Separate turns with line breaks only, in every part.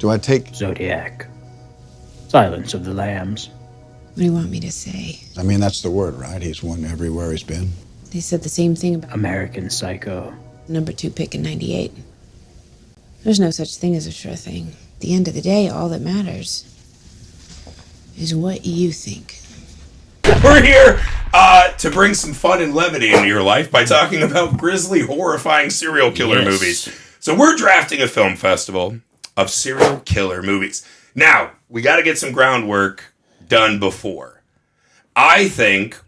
Do I take...
Zodiac. Silence of the Lambs.
What do you want me to say?
I mean, that's the word, right? He's won everywhere he's been.
They said the same thing about
American Psycho.
number 2 pick in 98. There's no such thing as a sure thing. At the end of the day, all that matters is what you think.
We're here to bring some fun and levity into your life by talking about grisly, horrifying serial killer movies. So we're drafting a film festival of serial killer movies. Now, we got to get some groundwork done before. I think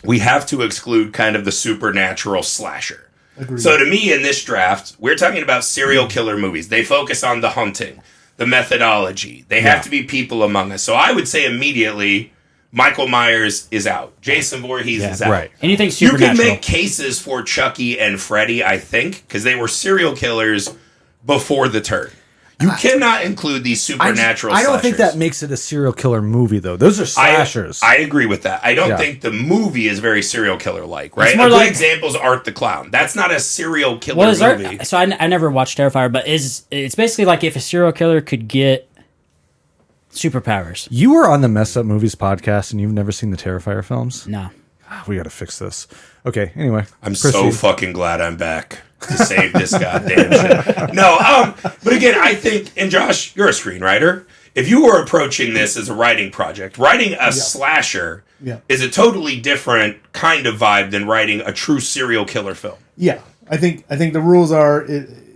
we have to exclude kind of the supernatural slasher.
Agreed.
So to me, in this draft, we're talking about serial killer movies. They focus on the hunting, the methodology. They have to be people among us. So I would say immediately, Michael Myers is out. Jason Voorhees is out.
Right.
Anything
You
supernatural.
can make cases for Chucky and Freddy, I think, because they were serial killers before the turn. You cannot include these supernatural
I don't
slashers.
think that makes it a serial killer movie, though. Those are slashers.
I agree with that. I don't think the movie is very serial killer-like, right?
It's more
A good
like-
example is Art the Clown. That's not a serial killer
Well, is
movie.
so I never watched Terrifier, but it's basically like if a serial killer could get superpowers.
You were on the Mess Up Movies podcast, and you've never seen the Terrifier films?
No.
We got to fix this. Okay, anyway.
I'm so fucking glad I'm back to save this goddamn shit. No, but again, I think, and Josh, you're a screenwriter. If you were approaching this as a writing project, writing a slasher is a totally different kind of vibe than writing a true serial killer film.
Yeah, I think the rules are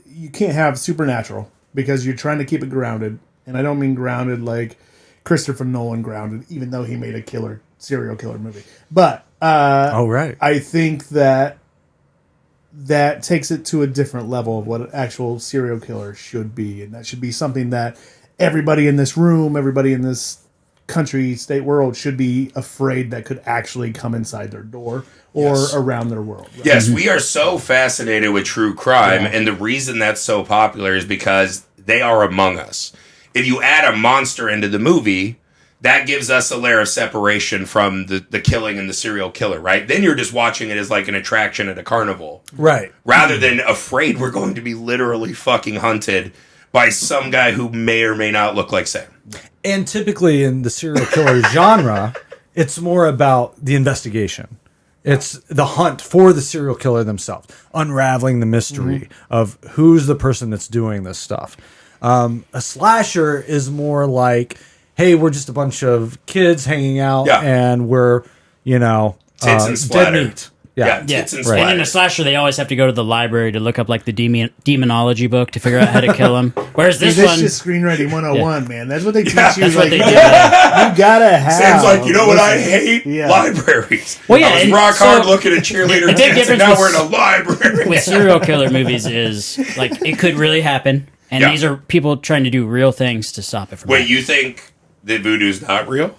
you can't have supernatural because you're trying to keep it grounded, and I don't mean grounded like Christopher Nolan grounded, even though he made a serial killer movie. But I think that takes it to a different level of what an actual serial killer should be, and that should be something that everybody in this room, everybody in this country, state, world should be afraid that could actually come inside their door or around their world. Right?
Yes, we are so fascinated with true crime, and the reason that's so popular is because they are among us. If you add a monster into the movie, that gives us a layer of separation from the killing and the serial killer, right? Then you're just watching it as like an attraction at a carnival.
Right.
Rather than afraid we're going to be literally fucking hunted by some guy who may or may not look like Sam.
And typically in the serial killer genre, it's more about the investigation. It's the hunt for the serial killer themselves, unraveling the mystery of who's the person that's doing this stuff. A slasher is more like, hey, we're just a bunch of kids hanging out and we're,
tits and splatter.
Dead meat.
Yeah, tits and splatter.
And in a slasher, they always have to go to the library to look up like the demonology book to figure out how to kill him. Whereas this
That's
one,
just screenwriting 101, man. That's what they teach you.
that's what they do.
You gotta have.
Sam's like, you know what I hate? Libraries.
Well, yeah,
I was
and
rock
so
hard looking at cheerleader
the big
tits, and
difference
now
with-
we're in a library.
with serial killer movies is like it could really happen, and these are people trying to do real things to stop it from.
Wait,
happening.
you think that voodoo's not real?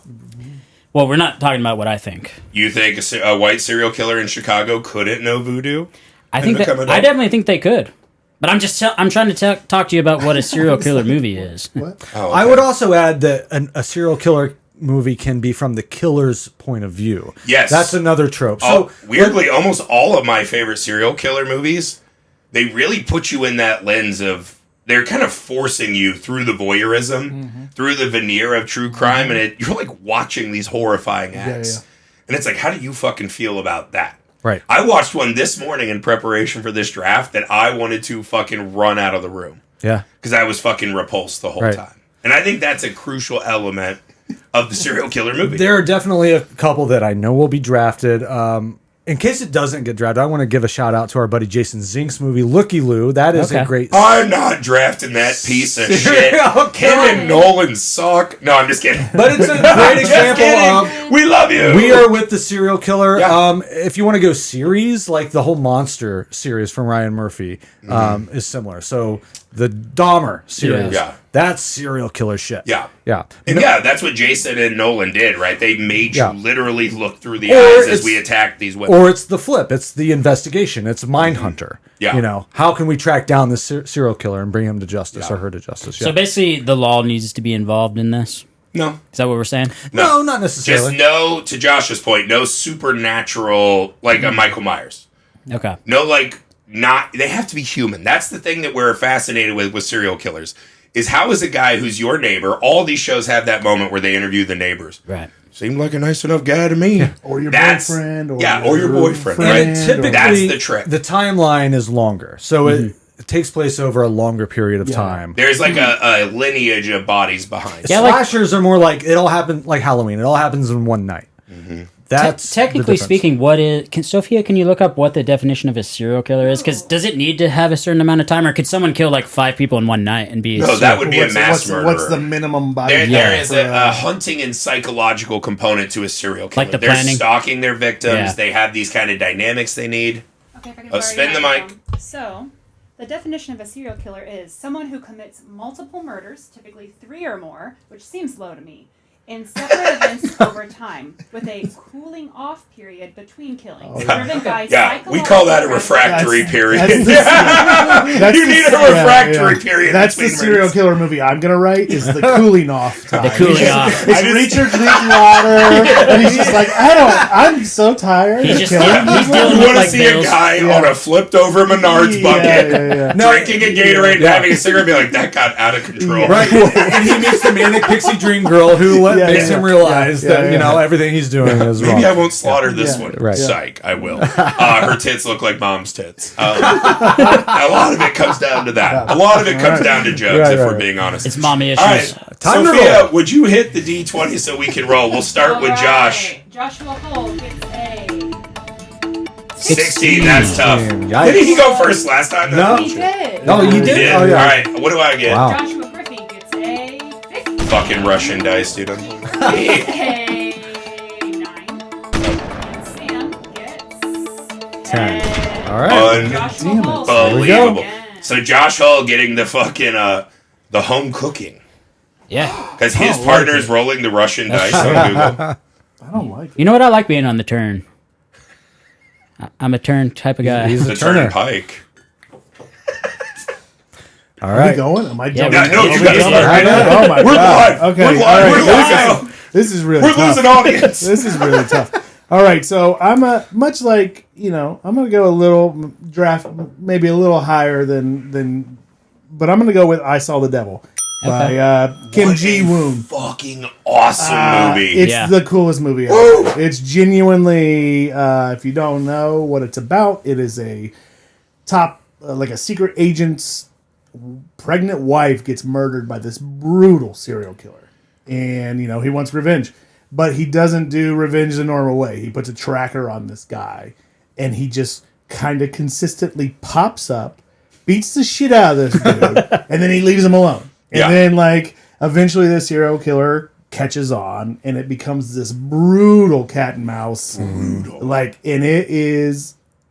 Well, we're not talking about what I think.
You think a white serial killer in Chicago couldn't know voodoo?
I think that, I definitely think they could, but I'm just I'm trying to talk to you about what a serial killer movie is.
What?
Oh,
I would also add that a serial killer movie can be from the killer's point of view.
Yes.
That's another trope.
So weirdly, almost all of my favorite serial killer movies, they really put you in that lens of they're kind of forcing you through the voyeurism, through the veneer of true crime, and you're like watching these horrifying acts. And it's like, how do you fucking feel about that?
Right.
I watched one this morning in preparation for this draft that I wanted to fucking run out of the room.
Yeah.
Because I was fucking repulsed the whole time. And I think that's a crucial element of the serial killer movie.
There are definitely a couple that I know will be drafted. In case it doesn't get drafted, I want to give a shout out to our buddy Jason Zink's movie Looky Loo. That is a great.
I'm not drafting that piece of shit. Him and Nolan suck. No, I'm just kidding.
But it's a great example of
we love you.
We are with the serial killer. Yeah. If you want to go series, like the whole Monster series from Ryan Murphy is similar. So the Dahmer series, that's serial killer shit.
Yeah.
And
that's what Jason and Nolan did, right? They made you literally look through the eyes as we attacked these women.
Or it's the flip. It's the investigation. It's Mindhunter.
Yeah.
How can we track down this serial killer and bring him to justice or her to justice?
So basically, the law needs to be involved in this?
No.
Is that what we're saying?
No, not necessarily.
Just no, to Josh's point, no supernatural, like a Michael Myers.
Okay.
No, they have to be human. That's the thing that we're fascinated with serial killers. is how is a guy who's your neighbor, all these shows have that moment where they interview the neighbors.
Right.
Seemed like a nice enough guy to me.
Or your boyfriend. Or
your boyfriend,
friend,
right?
Typically,
That's the trick.
The timeline is longer, so it takes place over a longer period of time.
There's like a lineage of bodies behind.
Yeah, like-
Slashers are more like it all happened like Halloween. It all happens in one night. That's
Technically
the difference.
speaking, Sophia, can you look up what the definition of a serial killer is? Because does it need to have a certain amount of time, or could someone kill like 5 people in one night and be?
No, that would be a mass
what's,
murderer.
what's the minimum body?
There is
for,
a hunting and psychological component to a serial killer.
Like the
They're
planning?
stalking their victims.
Yeah.
They have these kind of dynamics they need.
Okay, if I can
Oh,
borrow
spin
your
the mic.
microphone. So, the definition of a serial killer is someone who commits multiple murders, typically 3 or more, which seems low to me, in separate events over time, with a cooling off period between killings, driven by
Yeah, we call that a refractory period.
That's
You need a refractory period.
That's the
between
serial
murders.
killer movie I'm gonna write. Is the cooling off time?
The cooling off.
It's Richard Linklater, and he's just like, I'm so tired
He's
of
just
killing
he's
people.
dealing
You
with
want to
like
see
bills.
a guy on a flipped over Menards bucket, drinking a Gatorade and having a cigarette, and be like, that got out of control.
Right, and he meets the manic pixie dream girl who makes him realize that everything he's doing is wrong.
Maybe I won't slaughter this one.
Right.
Psych, I will. Her tits look like mom's tits. A lot of it comes down to that. A lot of it comes down to jokes,
Right,
if we're
right.
being honest.
It's mommy
All
issues.
right,
Time to
Sophia,
roll.
would you hit the D20 so we can roll? We'll start with Josh.
Alright, Joshua Hull gets a
16, that's tough.
Yikes.
Didn't he go first last time?
No.
He did.
Oh, you
He
did?
did?
Oh, yeah.
All right, what do I get?
Wow.
Joshua Griffey gets a 50.
Fucking Russian dice, dude.
A 9. And Sam gets
10. All right.
Joshua
Damn it.
Hull.
Unbelievable.
Again.
So Josh Hull getting the fucking the home cooking
Yeah.
because his partner's rolling the Russian dice on Google.
I don't like it.
You know what? I like being on the turn. I'm a turn type of guy.
He's
The
a turner.
turnpike.
All
Are we
right.
going? Am I
Yeah,
jumping?
No,
in?
you
Are we
gotta
going?
start right now.
Oh my
We're
god.
live.
Okay.
We're live.
all right.
We're live.
This is really
We're
tough.
losing audience.
This is really tough. All right, so I'm much like I'm gonna go a little draft, maybe a little higher than, but I'm gonna go with I Saw the Devil by Kim
What
Ji
a
Woon.
Fucking awesome movie.
It's
Yeah.
the coolest movie ever. It's genuinely, if you don't know what it's about, it is a top, like a secret agent's pregnant wife gets murdered by this brutal serial killer. And, he wants revenge. But he doesn't do revenge the normal way. He puts a tracker on this guy. And he just kind of consistently pops up, beats the shit out of this dude, and then he leaves him alone. And
Yeah.
then, eventually the serial killer catches on, and it becomes this brutal cat and mouse. And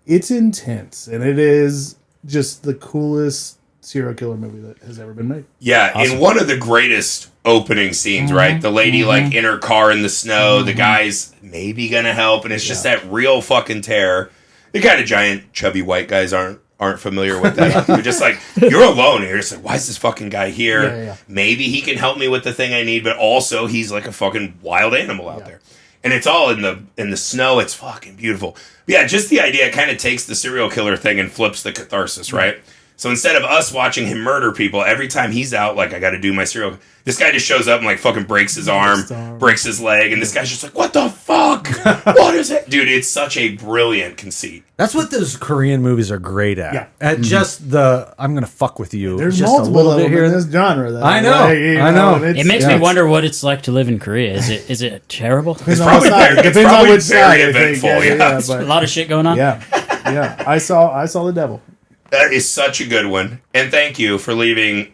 it's intense, and it is just the coolest serial killer movie that has ever been made.
Yeah, in one of the greatest opening scenes, right? The lady in her car in the snow, the guy's maybe gonna help, and it's just that real fucking terror. The kind of giant chubby white guys aren't familiar with that. You're just like, you're alone, and you're just like, why is this fucking guy here?
Yeah.
Maybe he can help me with the thing I need, but also he's like a fucking wild animal out there. And it's all in the snow. It's fucking beautiful. But yeah, just the idea kind of takes the serial killer thing and flips the catharsis, right? So instead of us watching him murder people, every time he's out, I got to do my serial. This guy just shows up and fucking breaks his arm, breaks his leg, and this guy's just like, "What the fuck? What is it, dude?" It's such a brilliant conceit.
That's what those Korean movies are great at.
Yeah.
At just the I'm gonna fuck with you.
There's
just
multiple of them in
and
this genre. That
I know, I know.
and
It makes me wonder what it's like to live in Korea. Is it terrible?
Depends on
probably
what side.
very- it's
Depends on
probably
which
very
side. I think.
eventful,
Yeah,
yeah.
A
but
lot of shit going on.
yeah. I saw the devil.
That is such a good one. And thank you for leaving,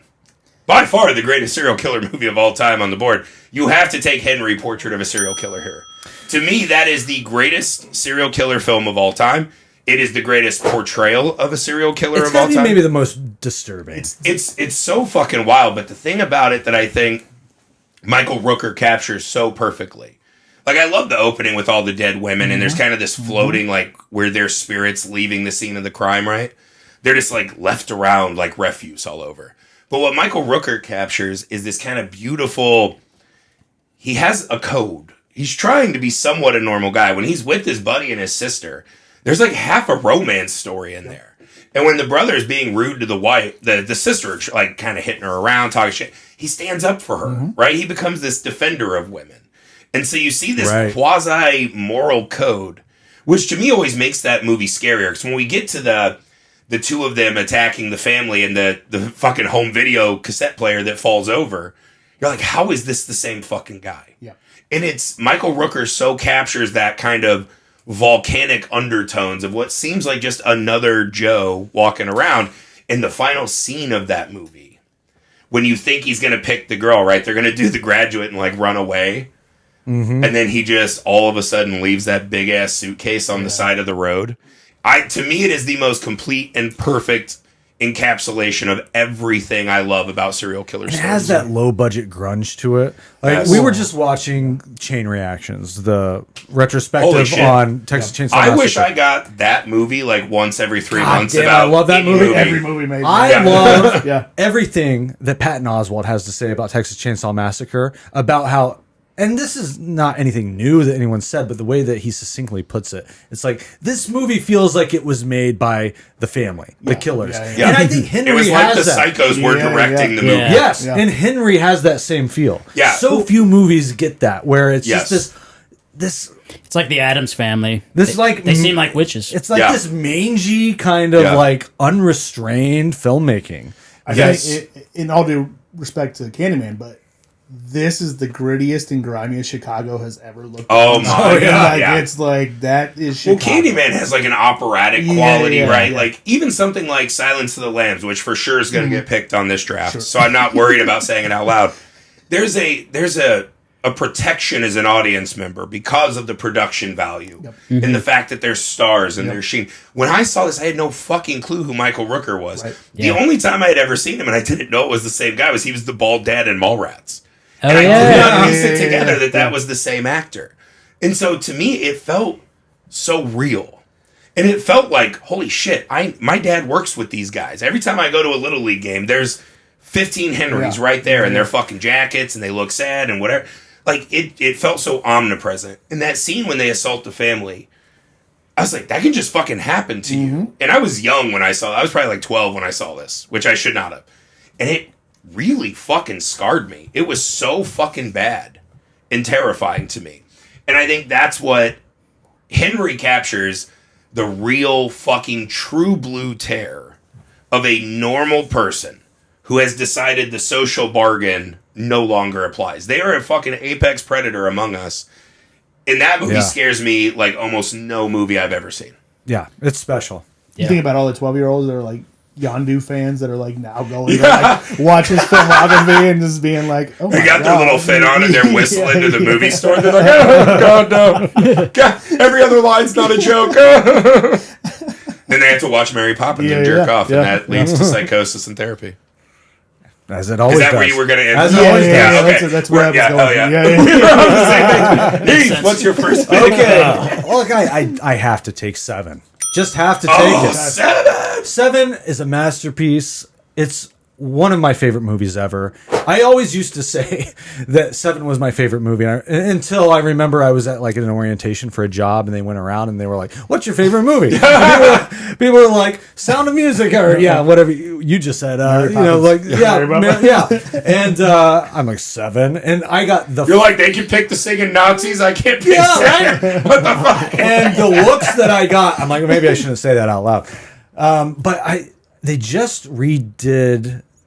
by far, the greatest serial killer movie of all time on the board. You have to take Henry, Portrait of a Serial Killer here. To me, that is the greatest serial killer film of all time. It is the greatest portrayal of a serial killer
It's
of all
gotta be
time.
maybe the most disturbing.
It's so fucking wild, but the thing about it that I think Michael Rooker captures so perfectly. I love the opening with all the dead women, and there's kind of this floating, where their spirits leaving the scene of the crime, right? They're just, left around like refuse all over. But what Michael Rooker captures is this kind of beautiful... He has a code. He's trying to be somewhat a normal guy. When he's with his buddy and his sister, there's half a romance story in there. And when the brother's being rude to the wife, the sister, like kind of hitting her around, talking shit, he stands up for her, right? He becomes this defender of women. And so you see this quasi-moral code, which to me always makes that movie scarier. Because when we get to the two of them attacking the family and the fucking home video cassette player that falls over, you're like, how is this the same fucking guy?
Yeah.
And it's Michael Rooker so captures that kind of volcanic undertones of what seems like just another Joe walking around in the final scene of that movie. When you think he's going to pick the girl, right? They're going to do The Graduate and like run away. And then he just all of a sudden leaves that big ass suitcase on the side of the road. To me, it is the most complete and perfect encapsulation of everything I love about serial killer stories.
It has that low budget grunge to it. Like
Yes.
we were just watching Chain Reactions, the retrospective
shit.
on Texas Chainsaw Massacre.
I wish I got that movie like once every 3 months.
damn,
about
I love that
any
movie.
Every movie made.
I love
Yeah.
everything that Patton Oswalt has to say about Texas Chainsaw Massacre, about how, and this is not anything new that anyone said, but the way that he succinctly puts it, it's like, this movie feels like it was made by the family, the killers.
Yeah.
And I think Henry
It was like
has
the
that.
psychos were directing the movie.
Yeah.
Yes,
Yeah.
and Henry has that same feel.
Yeah.
So few movies get that, where it's
Yes.
just this
It's like the Adams Family.
This
they,
like
they seem like witches.
It's like
Yeah.
this mangy kind of
Yeah.
like unrestrained filmmaking.
I
Yes.
think, in all due respect to Candyman, but this is the grittiest and grimiest Chicago has ever looked.
Oh
like.
my God,
Like,
yeah.
it's like that is
Well,
Chicago.
Candyman has like an operatic
Yeah,
quality,
yeah,
right?
yeah.
Like even something like Silence of the Lambs, which for sure is going to get picked on this draft.
Sure.
So I'm not worried about saying it out loud. There's a protection as an audience member because of the production value and the fact that there's stars and there's sheen. When I saw this, I had no fucking clue who Michael Rooker was.
Right.
The only time I had ever seen him, and I didn't know it was the same guy, was he was the bald dad in Mallrats.
Oh,
And I did
yeah.
not piece it
Yeah,
together
yeah,
that was the same actor. And so to me, it felt so real. And it felt like, holy shit, my dad works with these guys. Every time I go to a Little League game, there's 15 Henrys right there in their fucking jackets and they look sad and whatever. Like, it felt so omnipresent. And that scene when they assault the family, I was like, that can just fucking happen to you. And I was young when I was probably like 12 when I saw this, which I should not have. And it really fucking scarred me. It was so fucking bad and terrifying to me. And I think that's what Henry captures, the real fucking true blue terror of a normal person who has decided the social bargain no longer applies. They are a fucking apex predator among us. And that movie scares me like almost no movie I've ever seen.
Yeah, it's special.
You think about all the 12-year-olds that are like Yondu fans that are like now going to like watch his filmography and just being like, oh my
They got
God.
their little fit on and they're whistling to the
Yeah.
movie store. They're like, oh, God, no. God, every other line's not a joke. Then they have to watch Mary Poppins and jerk off, and that leads to psychosis and therapy.
As it always
Is that
does.
where you were going to end?
As it always does.
okay.
That's where I was going.
Oh, yeah.
Yeah.
We're on the same page. Heath, what's your first pick?
Okay. Look, I have to take 7. Just have to take
Oh,
it.
7!
7 is a masterpiece. It's one of my favorite movies ever. I always used to say that 7 was my favorite movie until I remember I was at like an orientation for a job and they went around and they were like, "What's your favorite movie?" people were like, "Sound of Music," or whatever you just said. And I'm like 7, and I got the
You're like, they can pick the singing Nazis, I can't pick
Yeah,
seven. What the fuck?
and the looks that I got, I'm like, maybe I shouldn't say that out loud. But they just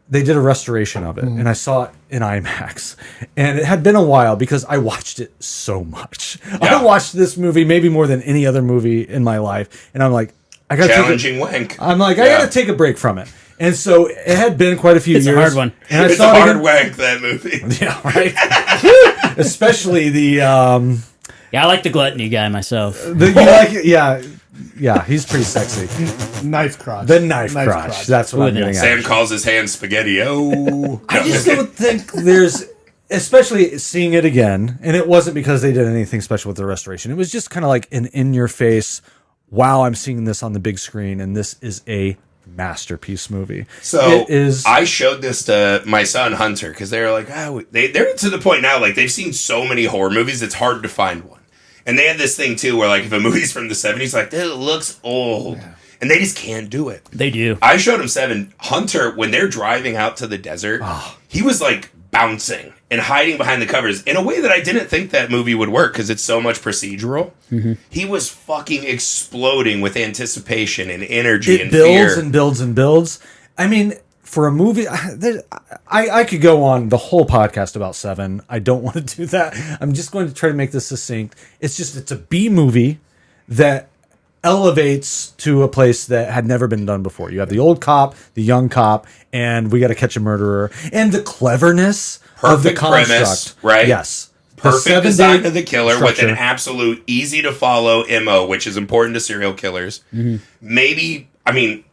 they did a restoration of it, and I saw it in IMAX. And it had been a while because I watched it so much.
Yeah.
I watched this movie maybe more than any other movie in my life, and I'm like, I got
Challenging wank.
I gotta take a break from it. And so it had been quite a few
It's a
years.
hard one.
And I
It's a
saw it
hard
again.
wank, that movie.
Yeah, right. Especially the
Yeah, I like the gluttony guy myself.
you like it? Yeah, he's pretty sexy.
Knife crotch.
The knife crotch. That's what
Ooh,
I'm getting at.
Sam calls his hand spaghetti. Oh.
I just don't think there's, especially seeing it again, and it wasn't because they did anything special with the restoration. It was just kind of like an in-your-face, wow, I'm seeing this on the big screen, and this is a masterpiece movie.
So
it is.
I showed this to my son Hunter because they're like, they're to the point now, like they've seen so many horror movies, it's hard to find one. And they had this thing too where like if a movie's from the 70s, like, it looks old. Yeah. and they just can't do it.
They do.
I showed him Seven. Hunter, when they're driving out to the desert, he was like bouncing and hiding behind the covers in a way that I didn't think that movie would work because it's so much procedural. He was fucking exploding with anticipation and energy and
builds
fear.
and builds and builds. I mean, for a movie, I could go on the whole podcast about Seven. I don't want to do that. I'm just going to try to make this succinct. It's a B movie that elevates to a place that had never been done before. You have the old cop, the young cop, and we got to catch a murderer, and the cleverness of the
Perfect
construct.
premise, right?
Yes.
Perfect design of the killer with
structure.
an absolute easy to follow MO, which is important to serial killers. Maybe, I mean,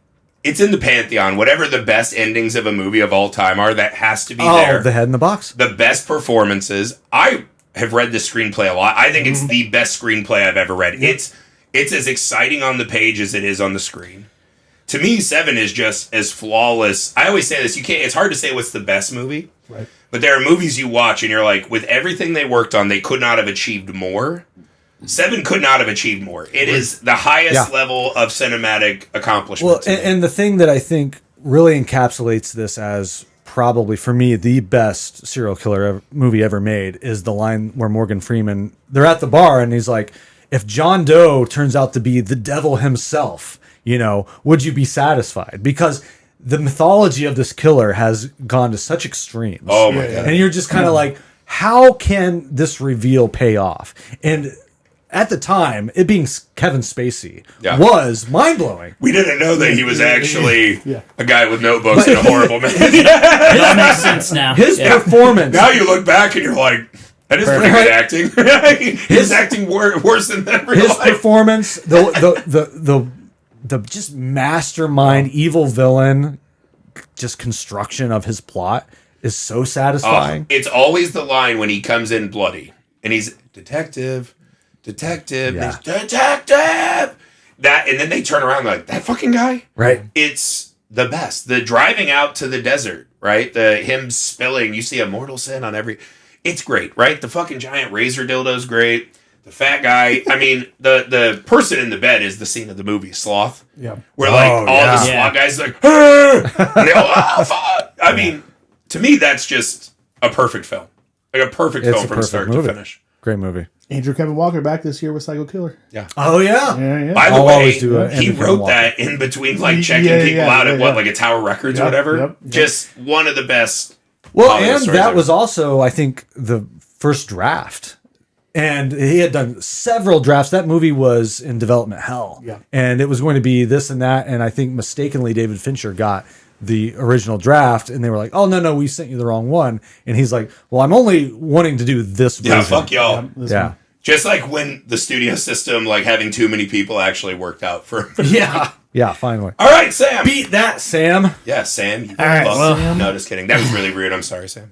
it's in the pantheon. Whatever the best endings of a movie of all time are, that has to be there.
The head in the box.
The best performances. I have read the screenplay a lot. I think it's the best screenplay I've ever read. It's as exciting on the page as it is on the screen. To me, Seven is just as flawless. I always say this, it's hard to say what's the best movie.
Right.
But there are movies you watch and you're like, with everything they worked on, they could not have achieved more. Seven could not have achieved more. It is the highest level of cinematic accomplishment.
Well, and the thing that I think really encapsulates this as probably, for me, the best serial killer movie ever made is the line where Morgan Freeman, they're at the bar and he's like, if John Doe turns out to be the devil himself, would you be satisfied? Because the mythology of this killer has gone to such extremes.
Oh my God.
And you're just kind of like, how can this reveal pay off? And at the time, it being Kevin Spacey was mind-blowing.
We didn't know that he was actually a guy with notebooks and a horrible man.
It all makes sense now.
His performance.
Now you look back and you're like, that is pretty good acting. His acting worse than that real
His
life.
performance, the just mastermind evil villain, just construction of his plot is so satisfying.
It's always the line when he comes in bloody and he's detective, and he's, detective. That, and then they turn around like, that fucking guy,
Right.
It's the best. The driving out to the desert, right? Him spilling. You see a mortal sin on every. It's great, right? The fucking giant razor dildo's great. The fat guy. I mean, the person in the bed is the scene of the movie Sloth.
Yeah.
Where all the SWAT guys are like, and they all, fuck. I mean, to me, that's just a perfect film. Like a perfect film from start to finish.
Great movie.
Andrew Kevin Walker back this year with Psycho Killer.
Yeah.
Oh yeah.
Yeah.
By the
I'll
way,
always do a
he
Andrew
wrote
Kevin
that in between like checking people out at like a Tower Records or whatever.
Yep.
Just one of the best.
Well,
Hollywood
and
stories
that
ever.
was also, I think, the first draft. And he had done several drafts. That movie was in development hell.
Yeah.
And it was going to be this and that. And I think mistakenly David Fincher got the original draft. And they were like, oh, no, we sent you the wrong one. And he's like, well, I'm only wanting to do this version.
Yeah, fuck y'all.
Yeah.
Just like when the studio system, like having too many people actually worked out for.
Yeah. Yeah, finally.
All right, Sam.
Beat that, Sam.
Yeah, Sam. You
All right, well-
no, just kidding. That was really rude. I'm sorry, Sam.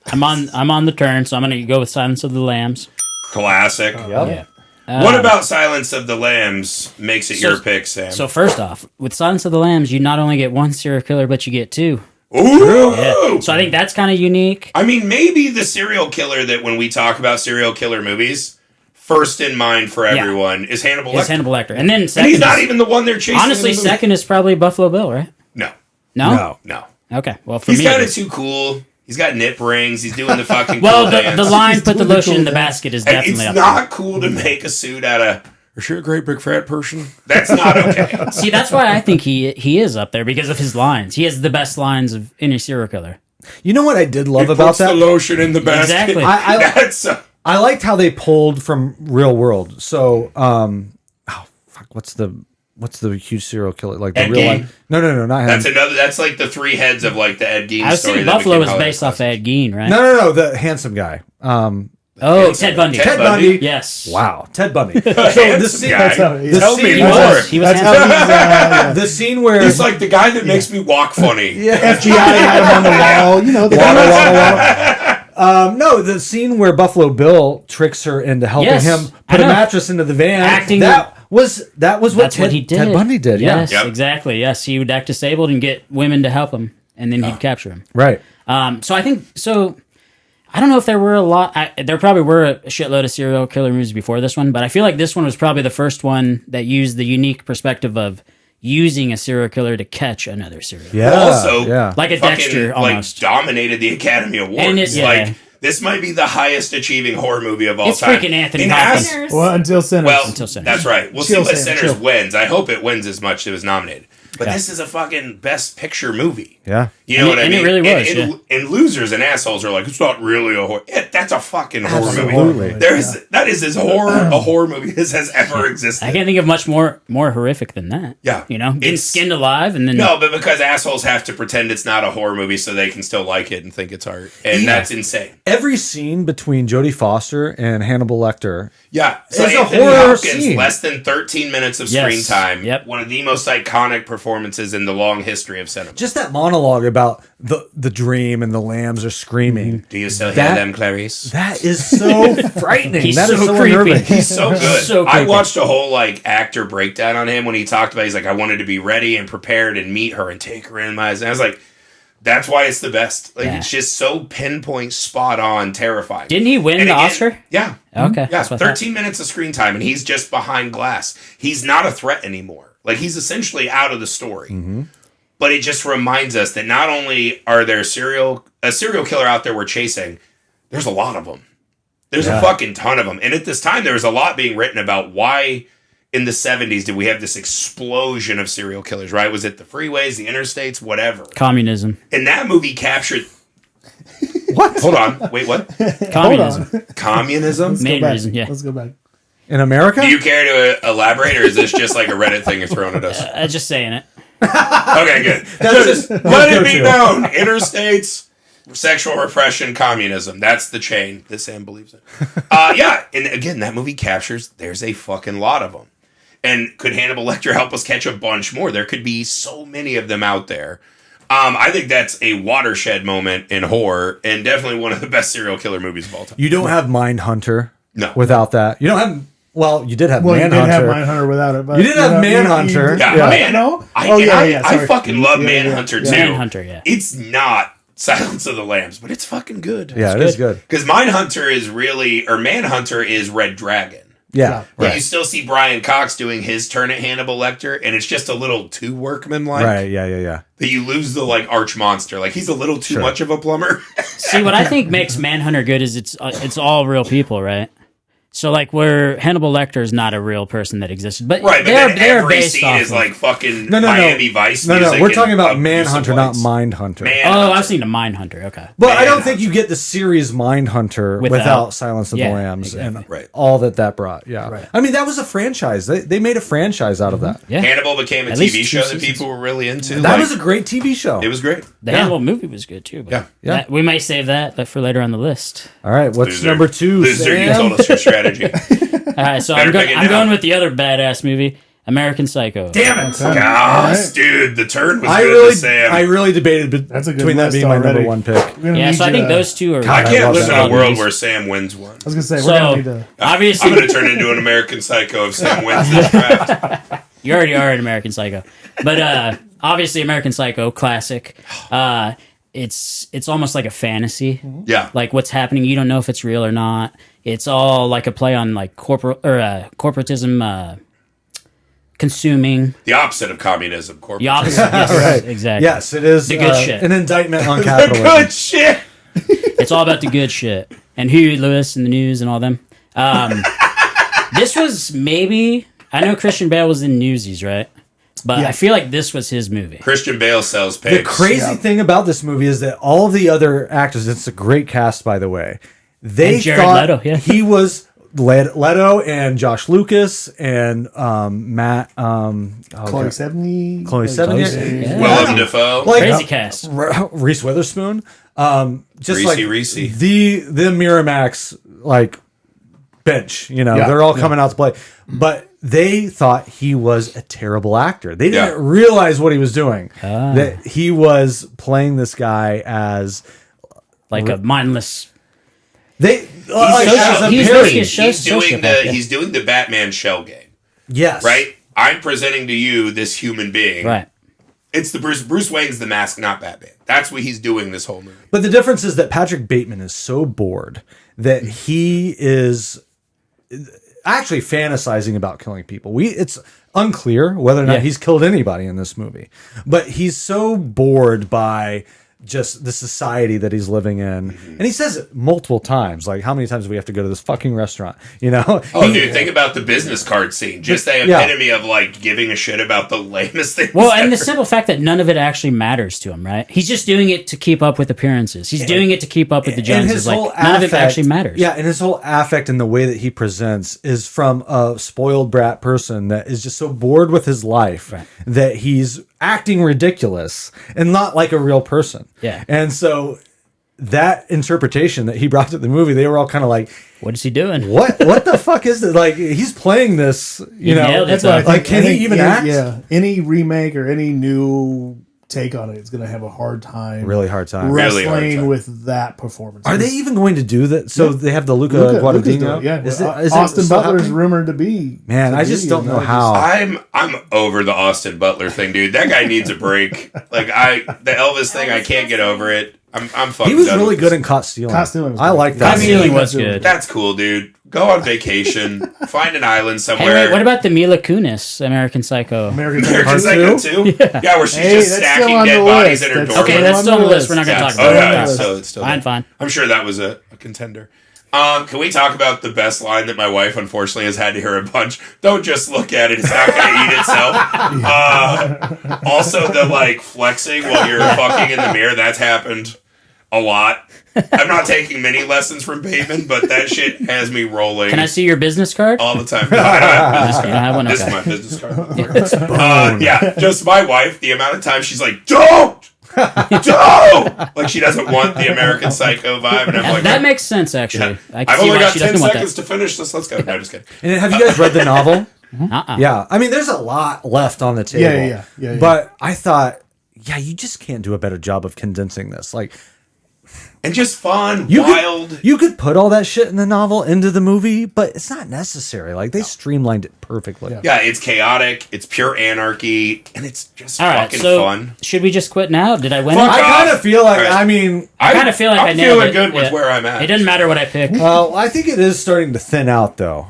I'm on the turn, so I'm gonna go with Silence of the Lambs.
Classic.
Yeah.
What about Silence of the Lambs makes it your pick, Sam?
So first off, with Silence of the Lambs, you not only get one serial killer, but you get two.
Ooh!
Yeah. So I think that's kind of unique.
I mean, maybe the serial killer that when we talk about serial killer movies, first in mind for everyone is Hannibal Lecter.
It's Hannibal Lecter, and then
And
second.
he's not
is-
even the one they're chasing.
honestly,
in the movie.
second is probably Buffalo Bill, right?
No.
No.
No.
Okay. Well, for
He's
me,
kind
it
of
is.
too cool. He's got nip rings. He's doing the fucking
Well,
cool
the
dance.
line "put the
doing the
lotion
cool
in the
dance.
basket" is
And
definitely
it's
up
not cool to make a suit out of. Is she a great big fat person? That's not okay.
there. See, that's why I think he is up there because of his lines. He has the best lines of any serial killer.
You know what I did love
He
about
puts
that?
the lotion in the basket.
Exactly.
That's
I liked how they pulled from real world. So, what's the huge serial killer like? The
Ed
real
Gein?
life? No, not him.
that's another. That's like the three heads of like the Ed Gein
I was
story.
thinking
that
Buffalo
became
was
Hollywood
based off
classic.
Ed Gein, right?
No, the handsome guy.
Oh, Ted Bundy.
Ted
Ted Bundy.
Yes.
Wow, Ted Bundy. So
Handsome
the scene,
guy.
how he is.
Tell
scene
me
was-
more.
He was
That's
handsome.
how he's,
the scene where
He's like the guy that makes me walk funny.
FGI had him on the wall. You know, the
Walla. No, the scene where Buffalo Bill tricks her into helping
Yes,
him
I
put a
know.
mattress into the van.
Acting-
That was what
That's
Ted,
what he did.
Ted Bundy did.
Yes,
Yeah,
Yep.
exactly. Yes, he would act disabled and get women to help him, and then he'd capture him.
right.
So I think so. I don't know if there were a lot. There probably were a shitload of serial killer movies before this one, but I feel like this one was probably the first one that used the unique perspective of using a serial killer to catch another serial killer.
Yeah.
Also,
yeah.
Like a
fucking,
Dexter almost.
like dominated the Academy Awards.
And it- yeah.
Like this might be the highest achieving horror movie of all
It's
time.
freaking Anthony
And
Hopkins.
as-
Well, until Sinners.
Well,
Until Sinners.
that's right. We'll
Chill,
see what
Sam,
Sinners
chill.
wins. I hope it wins as much as it was nominated. But
Yeah.
this is a fucking best picture movie.
Yeah.
You know what I
and
mean?
it really was,
And losers and assholes are like, it's not really a horror. Yeah, that's a fucking horror
Absolutely.
movie. That is as a horror movie as has ever existed.
I can't think of much more horrific than that.
Yeah.
You know, getting
It's-
skinned alive and then
No, but because assholes have to pretend it's not a horror movie so they can still like it and think it's art. And that's insane.
Every scene between Jodie Foster and Hannibal Lecter.
Yeah. So
It's a
Anthony
horror
Hopkins,
scene.
less than 13 minutes of
Yes.
screen time.
Yep.
One of the most iconic performances in the long history of cinema.
Just that monologue about the dream and the lambs are screaming.
Do you still hear
That-
them, Clarice?
That is so frightening.
He's
That is
so
so
creepy.
unnerving.
He's so good.
So
I
creepy.
watched a whole like actor breakdown on him when he talked about. He's like, I wanted to be ready and prepared and meet her and take her in my eyes. And I was like, that's why it's the best. Like
Yeah.
it's just so pinpoint, spot on, terrifying.
Didn't he win
And
the
again-
Oscar?
Yeah.
Okay.
Yeah,
that's what I thought.
13 minutes of screen time, and he's just behind glass. He's not a threat anymore. Like he's essentially out of the story. But it just reminds us that not only are there a serial killer out there we're chasing, there's a lot of them. There's a fucking ton of them. And at this time, there was a lot being written about why in the 70s did we have this explosion of serial killers, right? Was it the freeways, the interstates, whatever?
Communism.
And that movie captured...
What?
Hold on. Wait, what?
Communism.
Communism?
Main
Go back.
reason, yeah.
Let's go back.
In America?
Do you care to elaborate, or is this just like a Reddit thing you're throwing at us?
Just saying it.
Okay, good. Just let it be known. Interstates, sexual repression, communism. That's the chain that Sam believes in. Yeah, and again, that movie captures, there's a fucking lot of them. And could Hannibal Lecter help us catch a bunch more? There could be so many of them out there. I think that's a watershed moment in horror, and definitely one of the best serial killer movies of all time.
You don't have Mindhunter
No.
without that. You don't have... Well, you did have
Well, you did
Manhunter.
have Mindhunter without it. But
You did have Manhunter.
Yeah,
Yeah.
man.
No?
I fucking love Manhunter too.
Manhunter, yeah.
It's not Silence of the Lambs, but it's fucking good.
Yeah, it is good.
Because Manhunter is Red Dragon.
Yeah.
But you still see Brian Cox doing his turn at Hannibal Lecter, and it's just a little too workman-like.
Right, yeah.
That you lose the like arch monster. Like he's a little too much of a plumber.
See, what I think makes Manhunter good is it's all real people, right? So like where Hannibal Lecter is not a real person that existed, but
Right, but
they're
then
they're
every
based
scene
off
is
of-
like fucking
No.
Miami Vice
No,
music.
we're
and
talking about
abusive
Manhunter, not
lights.
Mindhunter.
Oh, I was thinking of Mindhunter. Okay.
But I don't
Manhunter.
think you get the series Mindhunter without Silence of the
yeah,
Lambs
exactly.
and
Right.
all that brought. Yeah.
Right.
I mean, that was a franchise. They made a franchise out of that.
Yeah.
Hannibal became a
At least
TV
two
show that
seasons.
people were really into.
That
Like,
was a great TV show.
it was great.
The Hannibal movie was good too. But
Yeah.
we may save that for later on the list.
All right, what's
Loser.
number 2,
Loser, you
Sam?
told us your strategy.
All right, so
Better pick it
I'm
down.
going with the other badass movie, American Psycho.
Damn it!
Okay.
Gosh,
Alright.
dude, the turn was
I
good to Sam.
really debated
That's a good
between that
list
being my number
already.
1 pick.
We're gonna
Yeah,
need
so I
you
think
to-
those two are.
I can't
love
live in
that.
a world where Sam wins one.
I was gonna say we're
So
gonna need to.
obviously,
I'm going to turn into an American Psycho if Sam wins this draft.
you already are an American Psycho, but obviously American Psycho, classic. It's almost like a fantasy.
Yeah.
Like what's happening, you don't know if it's real or not. It's all like a play on like corporatism, consuming.
The opposite of communism. Corporate.
The opposite. Yes,
Right.
exactly.
Yes, it is
The good shit.
an indictment on
The
capitalism.
good shit.
It's all about the good shit. And Huey Lewis and the news and all them. This was maybe, I know Christian Bale was in Newsies, right? But
Yeah.
I feel like this was his movie.
Christian Bale sells pigs.
The crazy thing about this movie is that all the other actors, it's a great cast, by the way. They
And Jared
thought
Leto, yeah.
he was Leto and Josh Lucas and Matt.
Chloe 70.
Chloe 70.
Yeah.
Willem Dafoe.
Like
Crazy cast.
Reese Witherspoon. Just
Reese,
like
Reese.
the Miramax like bench. You know,
Yeah,
they're all coming out to play, but they thought he was a terrible actor. They didn't
Yeah.
realize what he was doing. That he was playing this guy as
Like a mindless.
they.
he's
parody.
sociopath, yeah.
He's doing the Batman shell game,
Yes.
right? I'm presenting to you this human being.
Right.
It's the Bruce Wayne's the mask, not Batman. That's what he's doing this whole movie.
But the difference is that Patrick Bateman is so bored that he is actually fantasizing about killing people. It's unclear whether or not he's killed anybody in this movie, but he's so bored by just the society that he's living in. And he says it multiple times, like, how many times do we have to go to this fucking restaurant? You know?
Dude, think about the business card scene. Just the epitome of, like, giving a shit about the lamest things.
Well, and the simple fact that none of it actually matters to him, right? He's just doing it to keep up with appearances. He's doing it to keep up with the Joneses. Like, none of it actually matters.
Yeah, and his whole affect and the way that he presents is from a spoiled brat person that is just so bored with his life that he's acting ridiculous and not like a real person.
Yeah.
And so that interpretation that he brought to the movie, they were all kind of like,
what is he doing?
What the fuck is this? Like, he's playing this, you know,
nailed it,
That's what I
though.
think.
can he even act?
Yeah, any remake or any new take on it is going to have a hard time.
Really hard time.
Really
wrestling
hard time.
with that performance.
Are they even going to do that? So they have the Luca
Luca's doing
Guadagnino?
it, yeah,
Is
Austin
it
Butler's
happening?
rumored to be.
Man, I just don't know how.
I'm over the Austin Butler thing, dude. That guy needs a break. Like, the Elvis thing, I can't get over it. I'm fucking
He was
done
really
with
good
this.
in Caught Stealing.
Caught Stealing was
I
good.
like that.
Caught Stealing was good.
That's cool, dude. Go on vacation. Find an island
Hey,
somewhere.
wait, what about the Mila Kunis American Psycho?
American
American
Psycho
Psycho 2?
Yeah.
Yeah, where she's
Hey,
just
that's
stacking
still on
dead
the
bodies
list.
in her
That's
dorm.
Okay,
still
that's
on
still on the
the
list. We're not going to
Yeah.
talk
Oh,
about
yeah.
it.
So it's still
Fine,
there.
fine.
I'm sure that was a contender. Can we talk about the best line that my wife unfortunately has had to hear a bunch? Don't just look at it; it's not going to eat itself. Also, the like flexing while you're fucking in the mirror, that's happened a lot. I'm not taking many lessons from Bateman, but that shit has me rolling.
Can I see your business card?
all the time? No, I don't have a business
You don't have one?
This is
Okay.
my business card. Yeah, just my wife. The amount of time she's like, "Don't, don't!" Like she doesn't want the American Psycho vibe, and I'm like,
That makes sense, actually. I can
I've
see
only
why
got
she
10
doesn't want
seconds
that.
to finish this. Let's go. No, just kidding.
And have you guys read the novel?
Uh-uh.
Yeah. I mean, there's a lot left on the table.
Yeah.
But I thought, you just can't do a better job of condensing this. Like,
And just fun,
you
wild.
you could put all that shit in the novel into the movie, but it's not necessary. Like, they streamlined it perfectly.
Yeah, it's chaotic. It's pure anarchy, and it's just
All right,
fucking
so
fun.
should we just quit now? Did I win
Fuck
it?
I kind
off.
of feel like,
All right.
I mean,
I kind of feel like I
I'm
nailed
feeling
it.
good with
Yeah.
where I'm at.
It doesn't matter what I pick.
I think it is starting to thin out, though.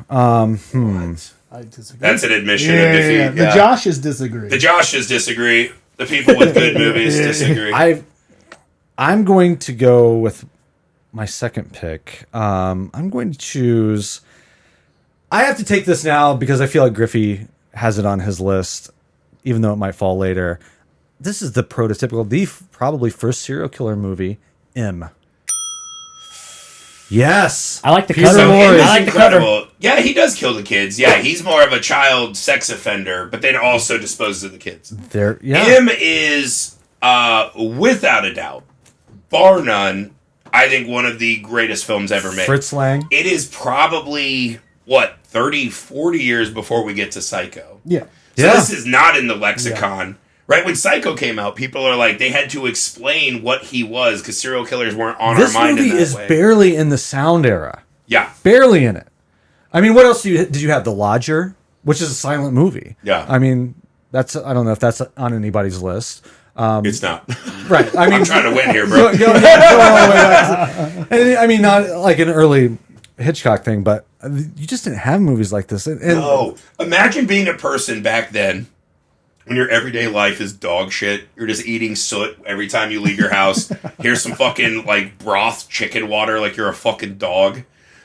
I disagree.
That's an admission
Yeah,
of defeat.
The Joshes disagree.
The Joshes disagree. The people with good movies disagree.
I'm going to go with my second pick. I'm going to choose. I have to take this now because I feel like Griffey has it on his list, even though it might fall later. This is the prototypical, probably first serial killer movie, M. Yes,
I like the
Peter
cover.
Lorre.
I like the cover.
Incredible. Yeah, he does kill the kids. Yeah, he's more of a child sex offender, but then also disposes of the kids.
There, yeah.
Him is, without a doubt, bar none, I think one of the greatest films ever made.
Fritz Lang.
It is probably, 30, 40 years before we get to Psycho.
Yeah.
So
Yeah.
this is not in the lexicon. Right when Psycho came out, people are like, they had to explain what he was because serial killers weren't on
This
our mind
movie
in that
is
way.
barely in the sound era.
Yeah.
Barely in it. I mean, what else did you have? The Lodger, which is a silent movie.
Yeah.
I mean, I don't know if that's on anybody's list.
It's not.
Right. I mean,
I'm trying to win here, bro.
go all the way back. And, I mean, not like an early Hitchcock thing, but you just didn't have movies like this. And
No. Imagine being a person back then when your everyday life is dog shit. You're just eating soot every time you leave your house. Here's some fucking, broth chicken water like you're a fucking dog.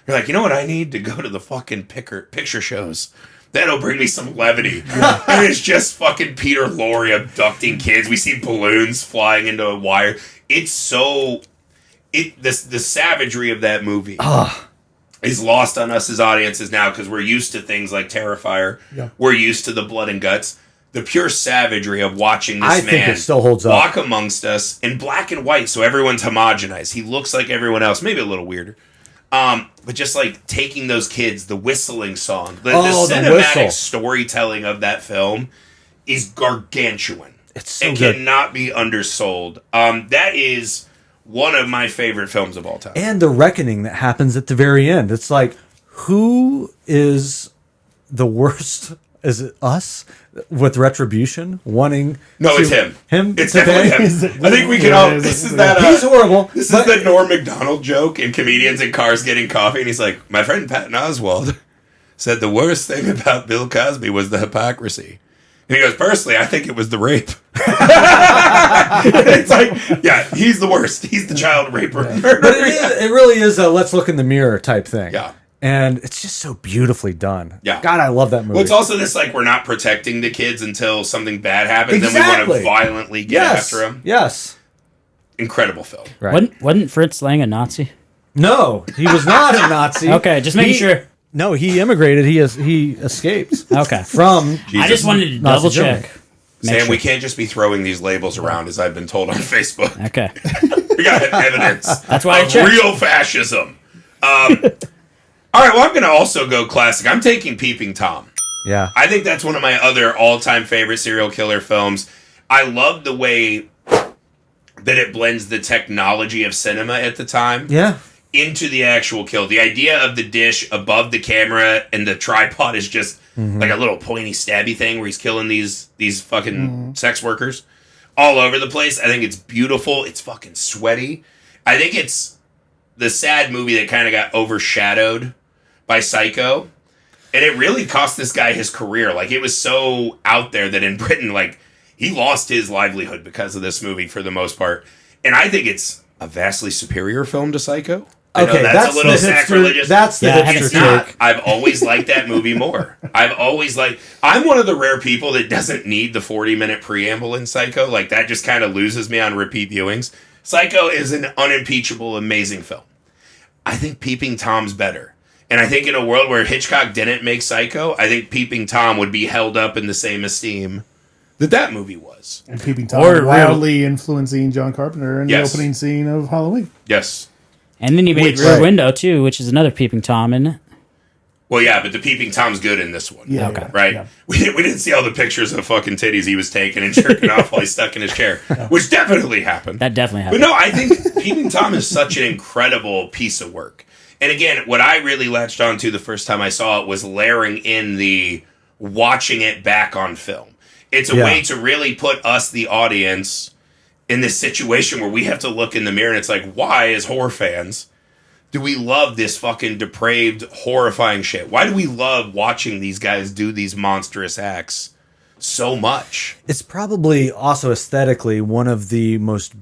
You're like, you know what I need? To go to the fucking picture shows. That'll bring me some levity. And it's just fucking Peter Lorre abducting kids. We see balloons flying into a wire. It's so... the savagery of that movie is lost on us as audiences now because we're used to things like Terrifier.
Yeah.
We're used to the blood and guts. The pure savagery of watching this
I
man
think it still holds up.
walk amongst us in black and white, so everyone's homogenized. He looks like everyone else, maybe a little weirder. But just taking those kids, the whistling song, the cinematic
whistle.
storytelling of that film is gargantuan.
It's so
it
good.
cannot be undersold. That is one of my favorite films of all time.
And the reckoning that happens at the very end. It's like, who is the worst? Is it us with retribution wanting?
No,
to,
it's him.
Him.
It's
today?
definitely him. I think we can all. This is that.
He's horrible.
This
but-
is the Norm Macdonald joke in Comedians in Cars Getting Coffee, and he's like, "My friend Patton Oswalt said the worst thing about Bill Cosby was the hypocrisy. And he goes, personally, I think it was the rape. It's like, yeah, he's the worst. He's the child raper.
But it really is a let's look in the mirror type thing.
Yeah.
And it's just so beautifully done.
Yeah.
God, I love that movie.
Well, it's also this, like, we're not protecting the kids until something bad happens. Then we
Exactly.
want to violently get after them.
Yes.
Incredible film.
Right.
Wasn't Fritz Lang a Nazi?
No, he was not a Nazi.
Okay, just making sure.
No, he immigrated. He escaped.
Okay.
From
I just wanted to
Nazi
double
Germany.
check.
Sam, we can't just be throwing these labels around, as I've been told on Facebook.
Okay.
We got evidence.
That's why I
of
checked.
real fascism. All right, well, I'm going to also go classic. I'm taking Peeping Tom.
Yeah.
I think that's one of my other all-time favorite serial killer films. I love the way that it blends the technology of cinema at the time
Yeah.
into the actual kill. The idea of the dish above the camera and the tripod is just like a little pointy stabby thing where he's killing these fucking sex workers all over the place. I think it's beautiful. It's fucking sweaty. I think it's the sad movie that kind of got overshadowed by Psycho. And it really cost this guy his career. Like, it was so out there that in Britain, like, he lost his livelihood because of this movie for the most part. And I think it's a vastly superior film to Psycho. I know that's a little
the hipster-
sacrilegious.
That's the
Yeah,
hipster
It's not.
take.
I've always liked that movie more. I'm one of the rare people that doesn't need the 40-minute preamble in Psycho. Like, that just kind of loses me on repeat viewings. Psycho is an unimpeachable, amazing film. I think Peeping Tom's better. And I think in a world where Hitchcock didn't make Psycho, I think Peeping Tom would be held up in the same esteem that movie was.
And Peeping Tom
Or
wildly influencing John Carpenter in
Yes.
the opening scene of Halloween.
Yes.
And then he made
Which-
Rear
Right.
Window too, which is another Peeping Tom, isn't it?
Well, yeah, but the Peeping Tom's good in this one.
Yeah,
Okay.
yeah,
Right?
yeah.
We didn't see all the pictures of fucking titties he was taking and jerking off while he's stuck in his chair, which definitely happened.
That definitely
But
happened.
no, I think Peeping Tom is such an incredible piece of work. And again, what I really latched onto the first time I saw it was layering in the watching it back on film. It's a
Yeah.
way to really put us, the audience, in this situation where we have to look in the mirror and it's like, why, as horror fans, do we love this fucking depraved, horrifying shit? Why do we love watching these guys do these monstrous acts so much?
It's probably also aesthetically one of the most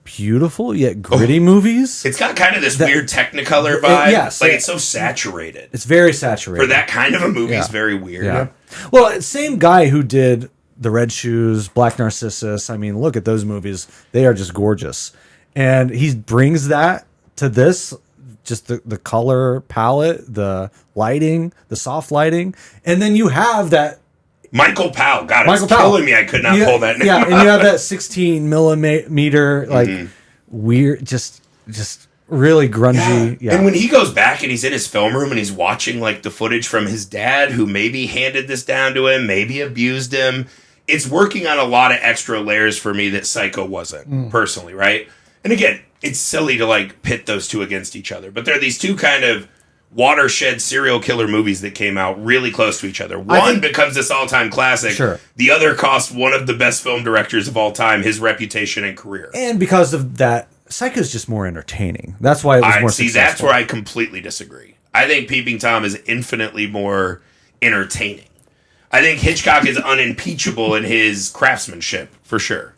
beautiful yet gritty movies.
It's got kind of this weird Technicolor vibe.
yes.
Like, it's so saturated.
It's very saturated.
For that kind of a movie, it's
Yeah.
very weird.
Yeah. Well, same guy who did The Red Shoes, Black Narcissus. I mean, look at those movies. They are just gorgeous. And he brings that to this, just the color palette, the lighting, the soft lighting. And then you have that.
Michael Powell. God,
Michael
it's
Powell.
killing me. I could not pull that name
Yeah,
up.
and you have that 16 millimeter, like, weird, just really grungy. Yeah.
And when he goes back and he's in his film room and he's watching like the footage from his dad who maybe handed this down to him, maybe abused him, it's working on a lot of extra layers for me that Psycho wasn't, personally, right? And again, it's silly to like pit those two against each other, but there are these two kind of watershed serial killer movies that came out really close to each other. One becomes this all-time classic.
Sure.
The other cost one of the best film directors of all time his reputation and career.
And because of that, Psycho's just more entertaining. That's why it was more
See,
successful.
that's where I completely disagree. I think Peeping Tom is infinitely more entertaining. I think Hitchcock is unimpeachable in his craftsmanship, for sure.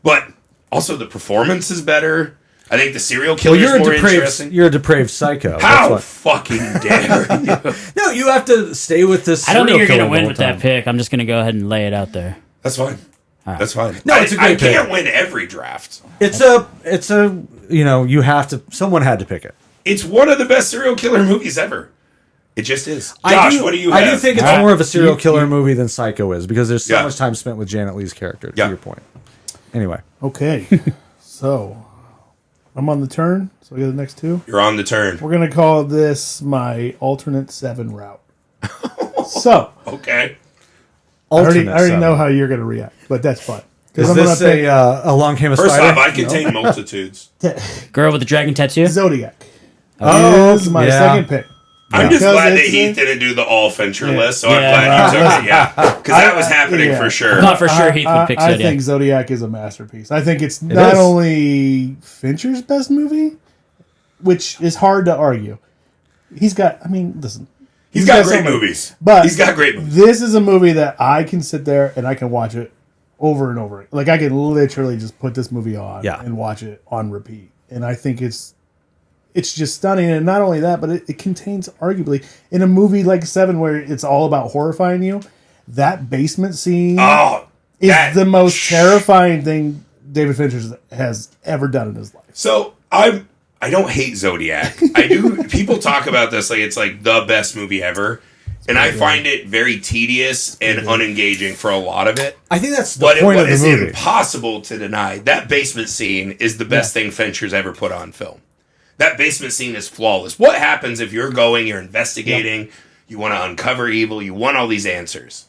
But also the performance is better. I think the serial killer is more interesting.
You're a depraved psycho.
How
That's
fucking dare you?
No, you have to stay with this.
I don't think
serial
you're going to
killer
win
the
with
whole
that
time.
pick. I'm just going to go ahead and lay it out there.
That's fine. That's fine.
No, it's a
I
great pick.
can't win every draft.
It's a you have to. Someone had to pick it.
It's one of the best serial killer movies ever. It just is. Josh, what do you have?
I do think it's more of a serial killer movie than Psycho is because there's so
Yeah.
much time spent with Janet Leigh's character. To
Yeah.
your point. Anyway,
Okay, so I'm on the turn. So I get the next two.
You're on the turn.
We're gonna call this my alternate 7 route. So
Okay.
I already
alternate seven.
know how you're gonna react, but that's fine. 'Cause
Is
I'm
this
gonna pick
a long came a
First
spider?
off, I contain multitudes.
Girl with the dragon tattoo?
Zodiac.
Oh,
Is my
yeah.
second pick.
I'm just
Because
glad that
it's
Heath didn't do the all Fincher
Yeah.
list, so
Yeah.
I'm glad you took it. Yeah, because that was happening
yeah.
for sure.
I thought for sure Heath would pick
I
Zodiac.
think Zodiac is a masterpiece. I think it's not
is.
only Fincher's best movie, which is hard to argue. He's got. I mean, listen.
He's got
so
great
many.
movies.
But
he's got great movies.
This is a movie that I can sit there and I can watch it over and over. Like I can literally just put this movie on and watch it on repeat. And I think it's just stunning. And not only that, but it contains arguably in a movie like Seven where it's all about horrifying you, that basement scene is the most terrifying thing David Fincher has ever done in his life.
So I don't hate Zodiac. I do. People talk about this like it's like the best movie ever, and I find it very tedious and unengaging for a lot of it.
I think that's the point of the movie.
It's impossible to deny that basement scene is the best thing Fincher's ever put on film. That basement scene is flawless. What happens if you're investigating, you want to uncover evil, you want all these answers,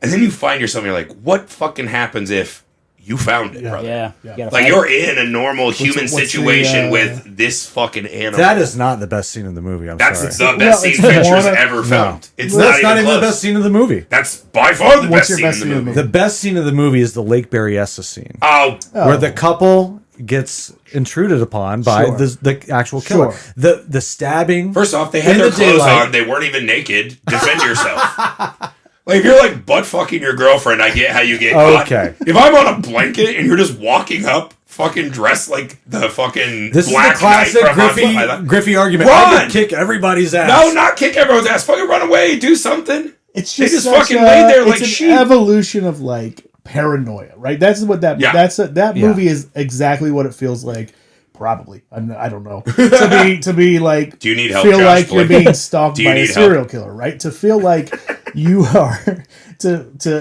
and then you find yourself, you're like, what fucking happens if you found it, brother?
Yeah.
Like you're in a normal human situation with this fucking animal.
That is not the best scene in the movie.
That's
sorry.
the best scene Fincher's ever filmed. It's
That's not even
close.
the best scene of the movie.
That's by far the best scene in the movie.
The best scene of the movie is the Lake Berryessa scene.
Oh.
Where the couple gets intruded upon by the actual killer. The stabbing.
First off, they had their clothes on. They weren't even naked. Defend yourself. Like, if you're like butt fucking your girlfriend, I get how you get caught.
Okay.
If I'm on a blanket and you're just walking up, fucking dressed like the fucking
This
Black
is the classic
Knight from
Griffey argument.
Run!
I would kick everybody's ass.
No, not kick everyone's ass. Fucking run away. Do something.
It's
they
just
fucking lay there like
it's an
sheep.
evolution of like paranoia, right? That's what that that movie is exactly what it feels like. Probably, I don't know. To be like,
do you need help?
Feel
Josh,
like you're being stalked by a serial
help?
Killer, right? To feel like you are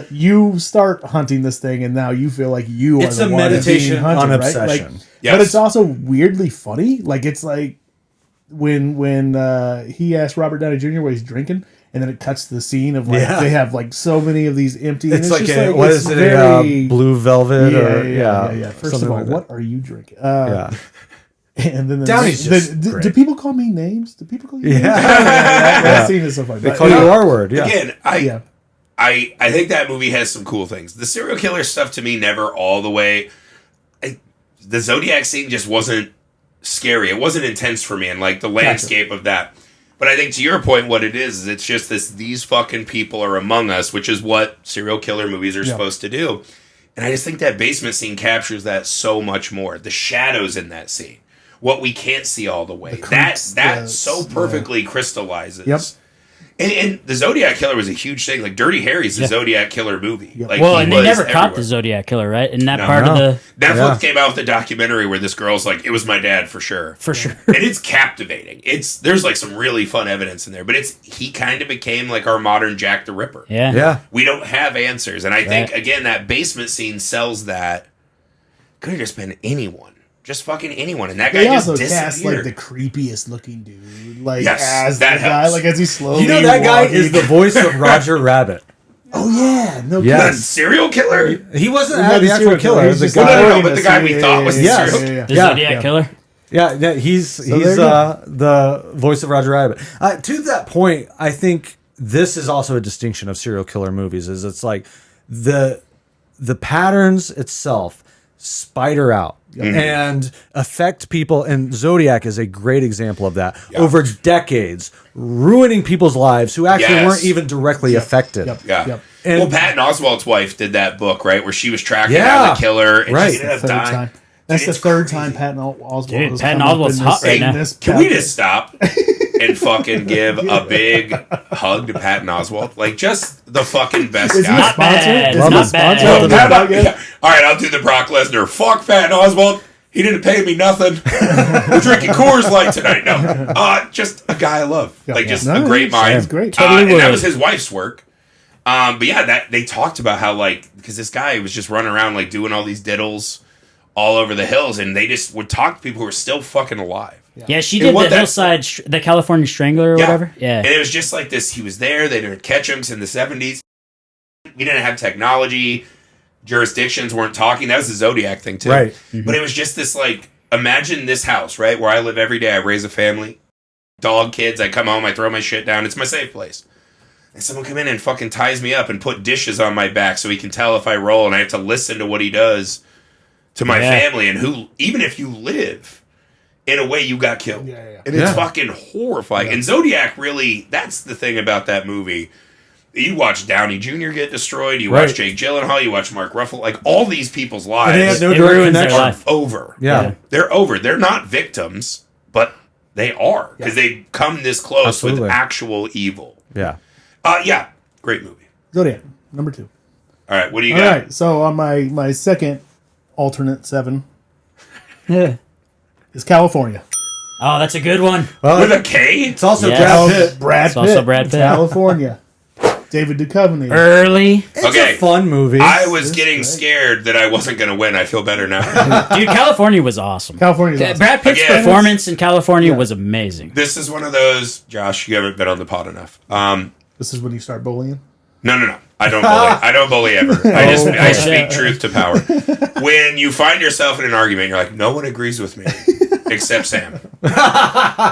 you start hunting this thing, and now you feel like you
it's
are the
a
one
meditation
being hunted,
on
right?
obsession.
Like, but it's also weirdly funny. Like it's like when he asked Robert Downey Jr. what he's drinking. And then it cuts to the scene of like they have like so many of these empty.
It's like
just
a,
like,
what
it's
is it?
very,
A blue velvet
yeah. First of all,
like
what are you drinking?
Yeah.
And then
Downey's just
do people call me names? Do people call you names?
Yeah.
That scene is so funny.
They call you R word. Yeah.
Again, I think that movie has some cool things. The serial killer stuff to me never all the way. The Zodiac scene just wasn't scary. It wasn't intense for me, and like the landscape of that. But I think to your point, what it is it's just these fucking people are among us, which is what serial killer movies are supposed to do. And I just think that basement scene captures that so much more. The shadows in that scene. What we can't see all the way. That so perfectly crystallizes.
Yep.
And the Zodiac Killer was a huge thing. Like Dirty Harry's the Zodiac Killer movie.
Yep.
Like,
and they never caught the Zodiac Killer, right? In that part of the
Netflix came out with a documentary where this girl's like, it was my dad for sure.
For sure.
And it's captivating. There's like some really fun evidence in there, but he kind of became like our modern Jack the Ripper.
Yeah.
Yeah.
We don't have answers. And I think again that basement scene sells that. Could have just been anyone. Just fucking anyone. And that guy just
also
disappeared.
cast like the creepiest looking dude. Like
Yes,
as
that
the guy,
helps.
like as he slowly
You know that guy
walking.
is the voice of Roger Rabbit.
Oh yeah, no
Yeah.
The
kidding.
serial killer?
He wasn't
Not
the
the
actual
serial killer,
killer.
he's
The
just
guy.
No, but the guy we thought was the
Yes.
serial killer.
The
Yeah.
Zodiac Killer.
Yeah, he's
there you go.
the voice of Roger Rabbit. To that point, I think this is also a distinction of serial killer movies. Is it's like the patterns itself spider out and affect people, and Zodiac is a great example of that. Over decades, ruining people's lives who actually weren't even directly affected.
Yeah.
And-
Well, Patton Oswalt's wife did that book, right, where she was tracking down the killer, and she ended up dying.
That's the third time Patton Oswalt.
Dude,
has
Patton
come up
Oswalt's
in
hot right now.
this
Can we
path.
just stop and fucking give a big hug to Patton Oswalt? Like, just the fucking best
Is he
guy.
a sponsor?
bad.
Is
It's
he a
not
sponsor?
bad.
of the
Patton-
podcast?
yeah. All right, I'll do the Brock Lesnar. Fuck Patton Oswalt. He didn't pay me nothing. We're drinking Coors Light tonight. No, just a guy I love. Like, just a great mind.
He's great.
Totally
and that
would.
was his wife's work. But yeah, that they talked about how, like, because this guy was just running around like doing all these diddles all over the hills, and they just would talk to people who were still fucking alive.
Yeah, she
And
did
what
the
that-
Hillside, the California Strangler or whatever. Yeah.
And it was just like this. He was there. They didn't catch him 'cause in the 70s. We didn't have technology. Jurisdictions weren't talking. That was the Zodiac thing, too.
Right.
But it was just this, like, imagine this house, right, where I live every day. I raise a family. Dog, kids. I come home. I throw my shit down. It's my safe place. And someone come in and fucking ties me up and put dishes on my back so he can tell if I roll, and I have to listen to what he does to my family. And who, even if you live in a way you got killed.
Yeah.
And it's fucking horrifying. And Zodiac really, that's the thing about that movie. You watch Downey Jr. get destroyed. You watch Jake Gyllenhaal. You watch Mark Ruffalo. Like, all these people's lives
They had no
It
direct
ruins their
connection.
life.
over.
Yeah.
They're over. They're not victims, but they are. Because they come this close
Absolutely.
with actual evil.
Yeah.
Yeah. Great movie.
Zodiac, number 2.
All right. What do you
All
got?
right, so on my second alternate 7
Yeah.
is California.
Oh, that's a good one.
With a K?
It's also
Yeah.
Brad Pitt.
Brad
It's
Pitt.
also Brad Pitt.
California. David Duchovny.
Early.
It's
Okay.
a fun movie.
I was getting
great.
scared that I wasn't going to win. I feel better now.
Dude, California was awesome.
California's awesome.
Brad Pitt's
Again,
performance in California was amazing.
This is one of those, Josh, you haven't been on the pod enough.
This is when you start bullying.
No. I don't bully. I don't bully ever. I
Okay.
speak truth to power. When you find yourself in an argument, you're like, no one agrees with me except Sam.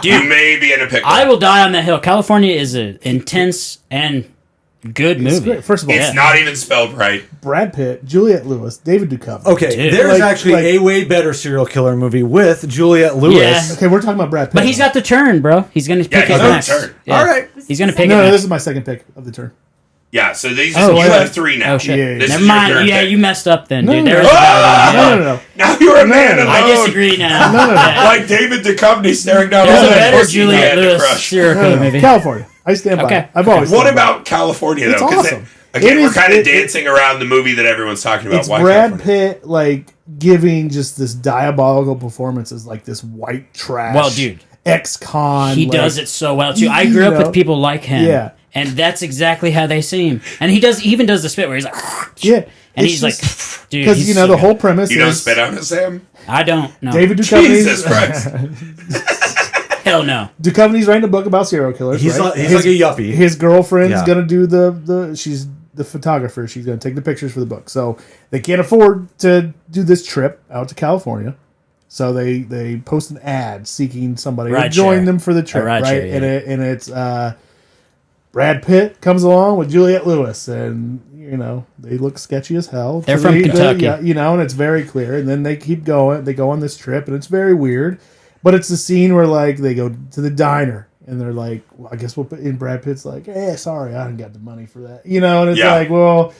You may be in a pickle.
I will die on that hill. California is an intense and good
It's
movie.
great. First of all,
It's not even spelled right.
Brad Pitt, Juliette Lewis, David Duchovny.
Okay,
Dude.
there's
Like-
actually
like-
a way better serial killer movie with Juliette Lewis.
Yeah.
Okay, we're talking about Brad Pitt.
But he's got the turn, bro. He's going to
Yeah,
pick
he's
it
on the
next.
turn.
Yeah.
All right.
He's going to pick it
no,
next.
this is my second pick of the turn.
Yeah, so these
Oh,
you
wait.
have 3 now.
Oh, shit.
Yeah, yeah.
This
Never
is your
mind.
third
Yeah,
pick.
you messed up then,
No,
dude.
no,
There
no.
was
No.
Now you're a man
no.
alone.
I disagree now.
No.
Yeah.
Like David Duchovny staring down
There's
all
a
that
better
pussy he had
Juliette
to
Lewis
crush.
serial killer movie.
California. I stand by
Okay.
it. I've always
What
stood by
about California, though?
It's
'Cause
awesome.
again,
It
we're
is-
kind of
it-
dancing around the movie that everyone's talking about.
It's
Why
Brad
California?
Pitt like giving just this diabolical performance as like this white trash.
Well, dude.
ex-con.
He
like,
does it so well, too. I grew up
you know,
with people like him.
Yeah.
And that's exactly how they seem. And he even does the spit where he's like,
Yeah,
and
it's
he's like,
just-
dude,
because
he's
you know
so
the
good.
whole premise
You don't
is
spit on it, Sam?
I don't know.
David
Jesus
Duchovny's
Christ.
Hell no.
Duchovny's writing a book about serial killers.
He's,
right?
he's like a yuppie.
His girlfriend's
Yeah.
gonna do the she's the photographer. She's gonna take the pictures for the book. So they can't afford to do this trip out to California. So they post an ad seeking somebody to
Ride
join
share.
them for the trip,
ride
right?
share, yeah.
And it's Brad Pitt comes along with Juliette Lewis, and you know they look sketchy as hell.
They're
So
from Kentucky.
yeah, you know, and it's very clear. And then they keep going. They go on this trip, and it's very weird. But it's the scene where like they go to the diner. And they're like, well, I guess we'll put in. Brad Pitt's like, sorry, I didn't got the money for that. You know, and it's
Yeah.
like, well,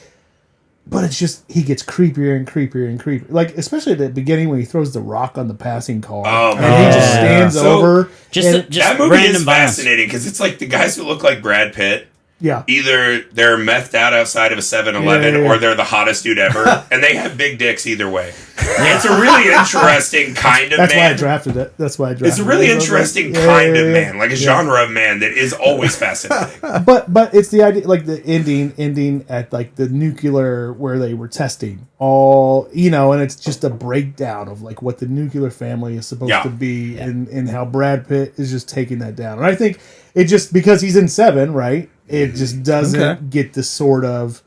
but it's just, he gets creepier and creepier and creepier. Like, especially at the beginning when he throws the rock on the passing car.
Oh,
and
man.
he just stands
So,
over.
Just
and,
That movie
random
is
violence.
fascinating because it's like the guys who look like Brad Pitt.
yeah.
Either they're methed out outside of a 7-Eleven
Yeah.
or they're the hottest dude ever. And they have big dicks either way. It's a really interesting kind of
That's why I
man.
drafted it. That's why I drafted it.
It's a really
I was like,
interesting
yeah,
kind
yeah,
of
yeah.
man, like a genre of man that is always fascinating.
But it's the idea, like the ending at like the nuclear where they were testing all, you know, and it's just a breakdown of like what the nuclear family is supposed
Yeah.
to be, and how Brad Pitt is just taking that down. And I think it just, because he's in 7, right? It just doesn't
Okay.
get the sort of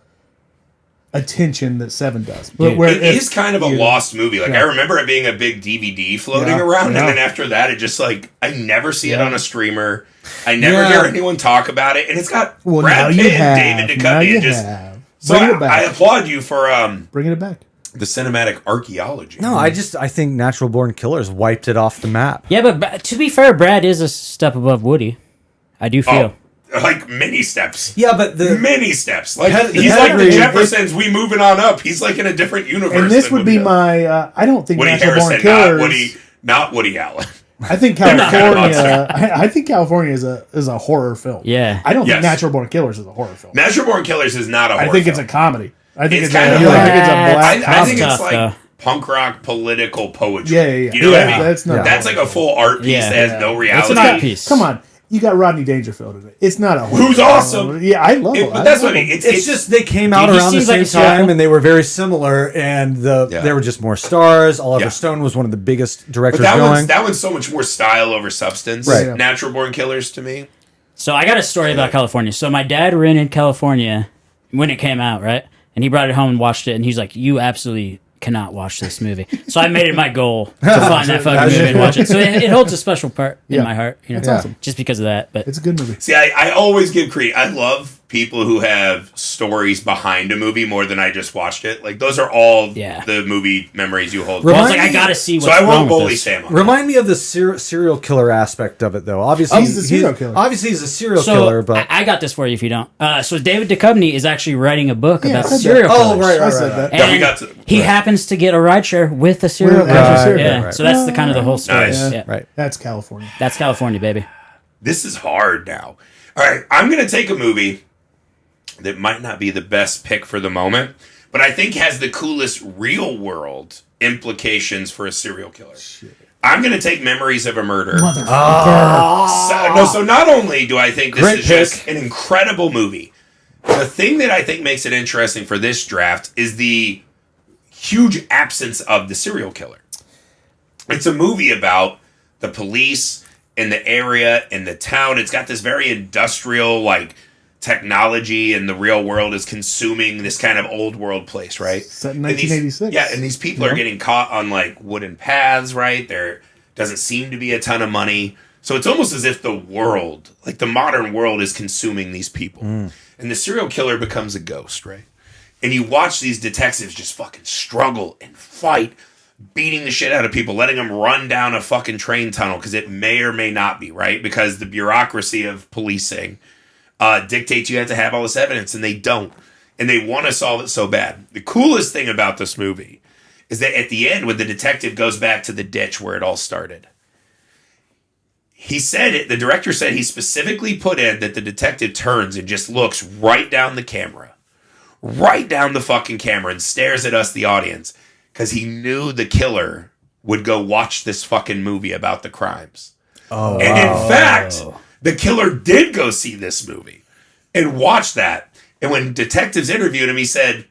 attention that 7 does.
Dude,
Where
It is kind of a lost movie. Like,
Yeah.
I remember it being a big DVD floating
Yeah,
around,
yeah.
and then after that, it just like, I never see it
Yeah.
on a streamer. I never
Yeah.
hear anyone talk about it, and it's got
Well, now
Brad
you
Pitt
have.
and David
Now
Duchovny.
you
And just
have.
so
Bring it
I
back.
applaud you for
Bringing it back.
the cinematic archaeology.
No, I think Natural Born Killers wiped it off the map.
Yeah, but to be fair, Brad is a step above Woody. I do feel.
Like many steps.
Yeah, but
Many steps. Like
The
he's like the
pedigree-
Jeffersons. We moving on up. He's like in a different universe.
And this
than
would be
Woody.
my, I don't think
Woody
Natural Born
Harrison, not
Killers.
not Woody Allen.
I think
not a
California. I think California is a horror film.
Yeah.
I don't
Yes.
think Natural Born Killers is a horror film.
Natural Born Killers is not a horror
I think it's a
film.
comedy. I think
It's
it's,
kind
a,
of
I
like-
think it's a black
I
comedy.
think it's
tough,
like
though.
punk rock political poetry.
Yeah, yeah, yeah.
You know what I
Yeah,
mean?
that's not-
That's like a full art piece
Yeah.
that has no
It's
reality.
an art piece.
Come on, you got Rodney Dangerfield in it. It's not a horror
Who's
film.
awesome.
Yeah, I love it.
But that's what I mean.
it's just they came out
Dude, he
around the
seems like
same
a
time
serial-
and they were very similar, and
Yeah.
there were just more stars. Oliver
Yeah.
Stone was one of the biggest
But
directors
that
going.
one's so much more style over substance.
Right.
Yeah.
Natural Born Killers to me.
So I got a story about California. So my dad rented California when it came out, right? And he brought it home and watched it, and he's like, "You absolutely cannot watch this movie." So I made it my goal to find that fucking movie and watch it. So it holds a special part in
Yeah.
my heart, you know,
It's awesome.
just because of that. But
It's a good movie.
See, I always give credit. I love people who have stories behind a movie more than I just watched it. Like those are all the movie memories you hold.
Well, I was like, I gotta see what's
so I
wrong
won't
with
bully
this.
Sam on
Remind me of the serial killer aspect of it, though. Obviously,
he's a serial killer.
Obviously, he's a serial
So
killer, but
I got this for you if you don't. So David Duchovny is actually writing a book
Yeah,
about
I said
serial
that.
killers.
oh, right,
I
right,
said
right.
that.
And
we got to-
he happens to get a rideshare with a serial
With
killer.
a serial
Yeah,
killer.
so that's the kind of the whole story.
Nice.
Yeah.
Right.
That's California.
That's California, baby.
This is hard now. All right, I'm going to take a movie that might not be the best pick for the moment, but I think has the coolest real world implications for a serial killer. I'm going to take Memories of a Murder. So not only do I think this
Great
is just an incredible movie, the thing that I think makes it interesting for this draft is the huge absence of the serial killer. It's a movie about the police in the area, in the town. It's got this very industrial, like, technology, and the real world is consuming this kind of old world place, right?
Set in
And these-
1986.
yeah, and these people are getting caught on, like, wooden paths, right? There doesn't seem to be a ton of money. So it's almost as if the world, like the modern world, is consuming these people. And the serial killer becomes a ghost, right? And you watch these detectives just fucking struggle and fight, beating the shit out of people, letting them run down a fucking train tunnel because it may or may not be, right? Because the bureaucracy of policing dictates you have to have all this evidence, and they don't. And they want to solve it so bad. The coolest thing about this movie is that at the end, when the detective goes back to the ditch where it all started, he said it, the director said he specifically put in that the detective turns and just looks right down the camera, right down the fucking camera, and stares at us, the audience, because he knew the killer would go watch this fucking movie about the crimes. And in fact, the killer did go see this movie and watch that. And when detectives interviewed him, he said,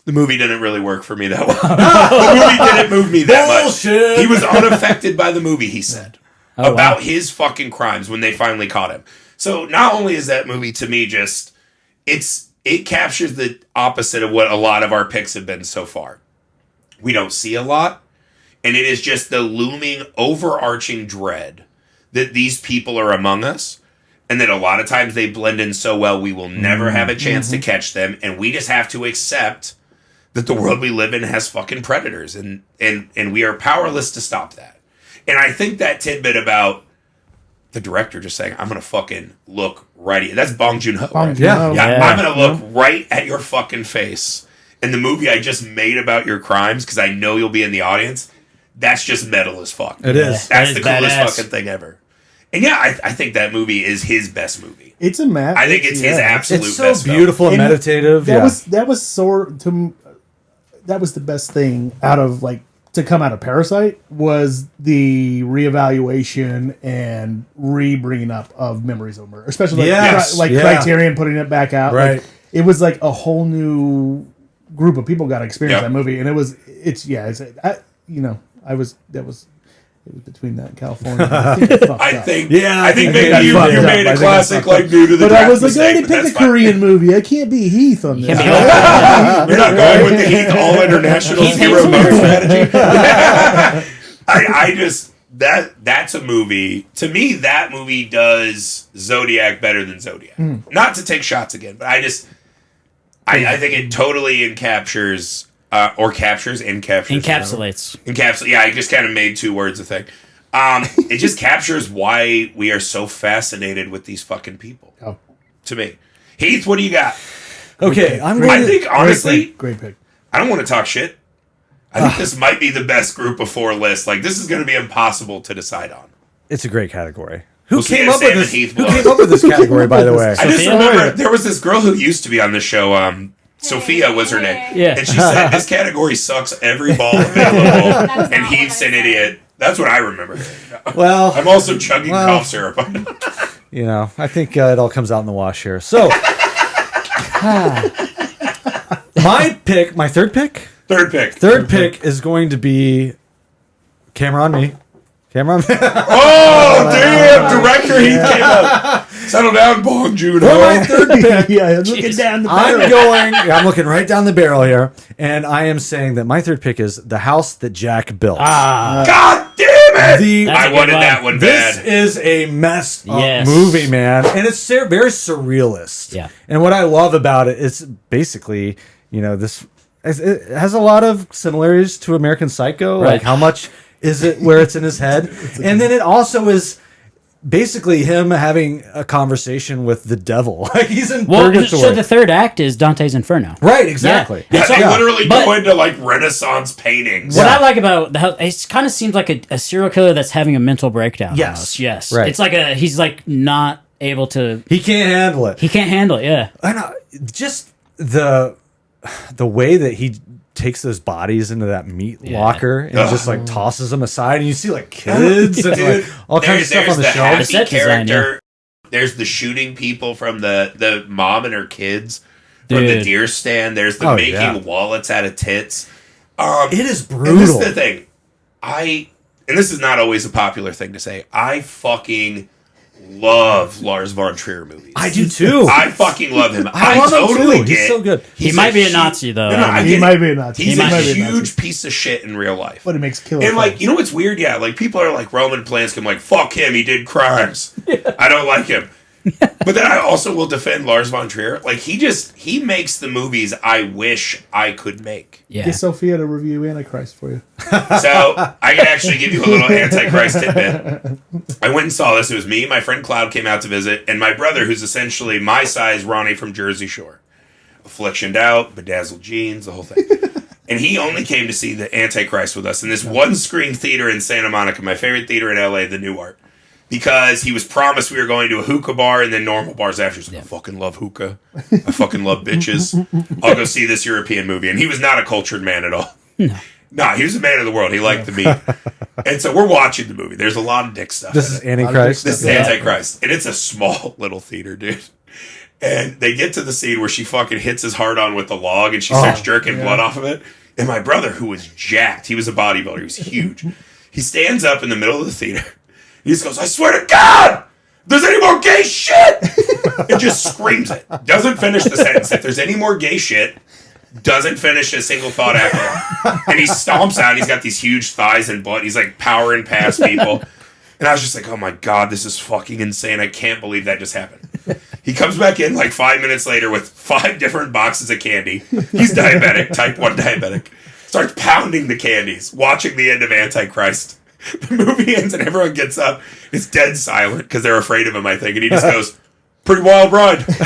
the movie didn't really work for me that well. The movie didn't move me that
Bullshit.
much. He was unaffected by the movie, he said, about his fucking crimes when they finally caught him. So not only is that movie, to me, just, it captures the opposite of what a lot of our picks have been so far. We don't see a lot, and it is just the looming, overarching dread that these people are among us, and that a lot of times they blend in so well we will never have a chance to catch them, and we just have to accept that the world we live in has fucking predators, and we are powerless to stop that. And I think that tidbit about the director just saying, I'm going to fucking look right at you. That's Bong Joon-ho. Right?
Yeah.
Yeah, I'm going to look right at your fucking face. And the movie I just made about your crimes, because I know you'll be in the audience, that's just metal as fuck.
It is.
That's
That
the
is
coolest
badass.
fucking thing ever. And yeah, I think that movie is his best movie.
It's a map.
I think it's his absolute
It's so
best film.
beautiful and
And
meditative.
That
Yeah.
was the best thing out of to come out of Parasite was the reevaluation and re-bringing up of Memories of a Murder, especially
Yes. Yeah.
Criterion putting it back out.
Right.
It was like a whole new group of people got to experience
Yep.
that movie, and it was it was between that and California. I think, it fucked
I
up.
think,
Yeah,
I think
I think
maybe
that
you
fucked up.
made
I
a
think
classic
that fucked
like due to the
But I
draft
was like, I
mistake,
already
but
picked a
that's fine.
Korean movie. I can't be Heath on this.
Can't be
You're not going with the Heath all international
Heath
hero
hates
mode strategy. I just that's a movie. To me, that movie does Zodiac better than Zodiac. Not to take shots again, but I think it totally encaptures
Encapsulates.
Yeah, I just kind of made two words a thing. It just captures why we are so fascinated with these fucking people.
Oh.
To me, Heath, what do you got?
Okay, I'm
I
going to...
think honestly,
Great pick.
I don't want to talk shit. I think this might be the best group of four list. Like, this is going to be impossible to decide on.
It's a great category. Who
We'll see
came
if
up
Sam
with
and
this?
Heath
Who
will.
came up with this category, by the way?
I just
Sophia?
remember there was this girl who used to be on this show. Sophia was her name.
Yeah.
And she said, this category sucks every ball available. And Heath's an idiot. That's what I remember.
Well,
I'm also chugging cough syrup.
you know, I think it all comes out in the wash here. So, my third pick
Third pick.
is going to be Camera on Me.
Oh, damn! Director Heath came up. Settle down, Bong Joon-ho.
For my third pick,
Yeah, I'm looking down the barrel.
I'm looking right down the barrel here, and I am saying that my third pick is The House That Jack Built.
God damn it!
The-
I
a
wanted
good
that
one.
one
This
bad.
is a messed up
Yes.
movie, man, and it's very surrealist.
Yeah.
And what I love about it is basically, it has a lot of similarities to American Psycho.
Right.
Like how much is it where it's in his head, and then it also is basically him having a conversation with the devil. Like he's in
Well,
purgatory.
so the third act is Dante's Inferno.
Right, exactly.
Yeah.
Yeah, they
Yeah.
literally
But-
go into like Renaissance paintings.
What I like about it kind of seems like a serial killer that's having a mental breakdown.
Yes.
almost. Yes.
Right.
It's like he's like not able to.
He can't handle it.
He can't handle it. Yeah.
I know, just the way that he takes those bodies into that meat locker and just like tosses them aside, and you see like kids and
Dude,
like all kinds of stuff on the
there's
shelf.
The set
happy
design,
character. There's the shooting people from the mom and her kids from the
Dude.
deer stand. There's the
Oh,
making
yeah.
wallets out of tits.
It is
And
brutal.
this is the thing. And this is not always a popular thing to say. I fucking love Lars von Trier movies.
I do too.
I fucking love him.
I love him
totally
too. He's
get
so good.
He might be a Nazi, though.
No, I
He
get it.
might be a Nazi.
He's
He
a
might
be a
huge
Nazi.
piece of shit in real life.
But it makes killer.
And like,
films.
you know what's weird? Yeah, like people are like Roman Polanski. I'm like, fuck him. He did crimes. I don't like him. But then I also will defend Lars von Trier. Like he makes the movies I wish I could make.
Yeah.
Get Sophia to review Antichrist for you.
So I can actually give you a little Antichrist tidbit. I went and saw this. It was me, my friend Cloud came out to visit, and my brother, who's essentially my size Ronnie from Jersey Shore. Afflictioned out, bedazzled jeans, the whole thing. And he only came to see the Antichrist with us in this one screen theater in Santa Monica, my favorite theater in LA, the New Art. Because he was promised we were going to a hookah bar and then normal bars after. He's like, I fucking love hookah. I fucking love bitches. I'll go see this European movie. And he was not a cultured man at all. No, he was a man of the world. He liked the meat. And so we're watching the movie. There's a lot of dick stuff.
This
in
is
it.
Antichrist.
This is Antichrist. And it's a small little theater, dude. And they get to the scene where she fucking hits his heart on with the log and she starts jerking blood off of it. And my brother, who was jacked, he was a bodybuilder, he was huge. He stands up in the middle of the theater. He just goes, I swear to God, if there's any more gay shit, and just screams it. Doesn't finish the sentence. If there's any more gay shit, doesn't finish a single thought after that. And he stomps out. He's got these huge thighs and butt. He's like powering past people. And I was just like, oh my God, this is fucking insane. I can't believe that just happened. He comes back in like 5 minutes later with 5 different boxes of candy. He's diabetic, type 1 diabetic. Starts pounding the candies, watching the end of Antichrist. The movie ends and everyone gets up. It's dead silent because they're afraid of him, I think. And he just goes, pretty wild ride. Pretty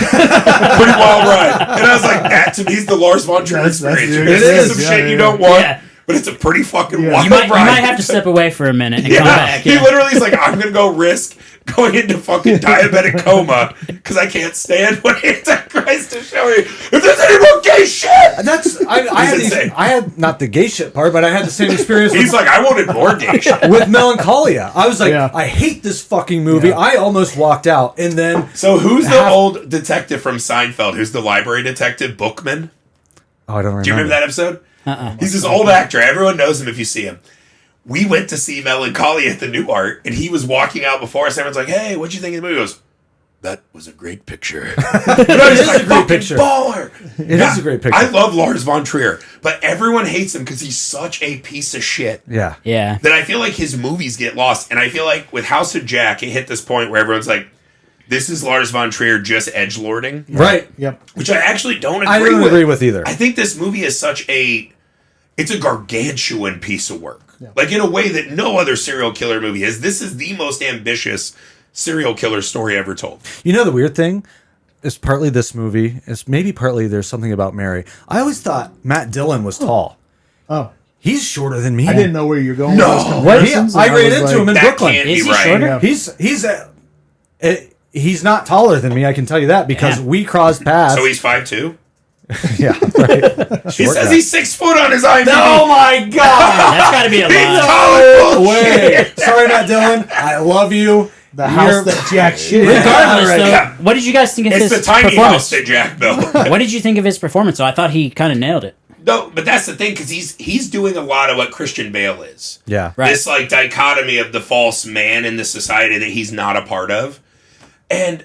wild ride. And I was like, that to me is the Lars von Trier experience. You're going to see some shit you don't want, but it's a pretty fucking wild
You
ride.
might have to step away for a minute and come back.
He literally is like, I'm going to go risk going into fucking diabetic coma because I can't stand what Antichrist is showing. If there's any more gay shit!
That's I had not the gay shit part, but I had the same experience.
He's like, I wanted more gay shit.
with Melancholia. I was like,
Yeah.
I hate this fucking movie.
Yeah.
I almost walked out, and then
So who's the old detective from Seinfeld? Who's the library detective? Bookman?
I don't remember.
Do you remember that episode? He's this old actor. Everyone knows him if you see him. We went to see Melancholia at the New Art, and he was walking out before us. Everyone's like, hey, what'd you think of the movie? He goes, that was a great picture.
It is a great picture.
Baller.
It is a great picture.
I love Lars von Trier, but everyone hates him because he's such a piece of shit.
Yeah.
Yeah.
That I feel like his movies get lost. And I feel like with House of Jack, it hit this point where everyone's like, this is Lars von Trier just edgelording.
Right.
Yep.
Which I actually don't agree
I don't agree with either.
I think this movie is it's a gargantuan piece of work. Like in a way that no other serial killer movie is. This is the most ambitious serial killer story ever told.
You know the weird thing is partly this movie. It's maybe partly there's something about Mary. I always thought Matt Dillon was tall.
Oh,
He's shorter than me.
I didn't know where you're going.
No.
with those
What?
comparisons,
I
and
ran
was
into
like,
him in
That
Brooklyn.
can't
Is
be
he
right.
shorter?
He's not taller than me. I can tell you that because
Yeah.
we crossed paths.
So he's 5'2"?
yeah, right.
He
Short
says
guy.
he's 6 foot on his IMDb.
Oh my god!
That's got to be a
He's
lie.
tall as
No
bullshit.
way. Sorry, Matt Dillon. I love you.
The house that Jack shit.
Regardless,
right,
though,
yeah.
what did you guys think of
It's
his
the tiny house
performance?
that Jack built.
What did you think of his performance? So I thought he kind of nailed it.
No, but that's the thing, because he's doing a lot of what Christian Bale is.
Yeah.
Right.
This like dichotomy of the false man in the society that he's not a part of. And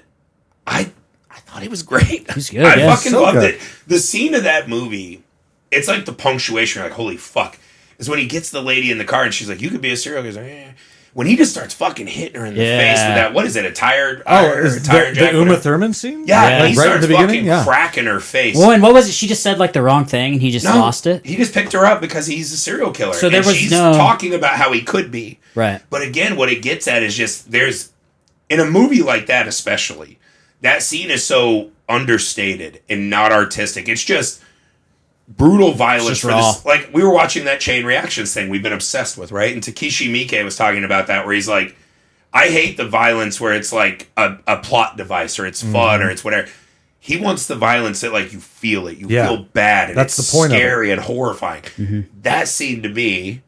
I thought he was great.
He's good,
I
yeah.
fucking
So
loved
good.
it. The scene of that movie, it's like the punctuation. You're like, holy fuck. Is when he gets the lady in the car and she's like, you could be a serial killer. He's like, when he just starts fucking hitting her in the
Yeah.
face with that, what is it, a tire?
Is
a tire
the
jack?
Uma
whatever.
Thurman scene?
Yeah,
Yeah.
he
Right
starts
at the beginning.
fucking
Yeah.
cracking her face.
Well, and what was it? She just said like the wrong thing, and he just lost it.
He just picked her up because he's a serial killer.
So there
and
was
she's
no-
talking about how he could be.
Right.
But again, what it gets at is just there's in a movie like that, especially that scene is so understated and not artistic. It's just brutal violence
just
for
raw.
this. Like we were watching that chain reactions thing we've been obsessed with, right? And Takeshi Miike was talking about that, where he's like, I hate the violence where it's like a plot device or it's fun or it's whatever. He wants the violence that like you feel it, you
Yeah.
feel bad, and
That's
it's
the point of it.
scary and horrifying. That scene to me,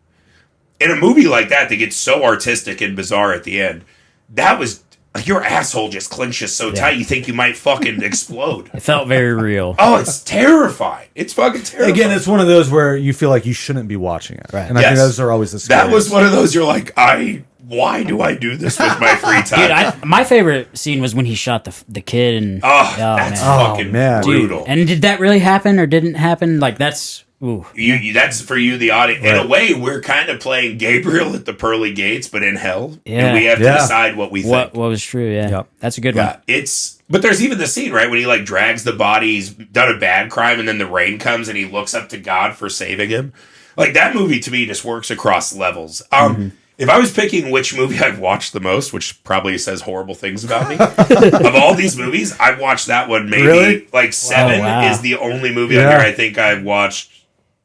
in a movie like that gets so artistic and bizarre at the end, that was like your asshole just clenches so tight you think you might fucking explode.
It felt very real.
Oh, it's terrifying. It's fucking terrifying.
Again, it's one of those where you feel like you shouldn't be watching it.
Right.
And I
Yes.
think those are always the scariest.
that was one of those you're like, why do I do this with my free time?
Dude, my favorite scene was when he shot the kid and
Oh, that's
man.
fucking
man.
brutal.
And did that really happen or didn't happen? Like that's ooh.
That's for you, the audience. In a way, we're kind of playing Gabriel at the pearly gates, but in hell,
Yeah.
and we have to
Yeah.
decide what we think.
What was true? Yeah,
Yep.
that's a good
Yeah,
one.
but there's even the scene right when he like drags the body. He's done a bad crime, and then the rain comes, and he looks up to God for saving him. Like that movie to me just works across levels. If I was picking which movie I've watched the most, which probably says horrible things about me, of all these movies, I've watched that one maybe
Really?
like 7
wow.
is the only movie on
Yeah.
here I think I've watched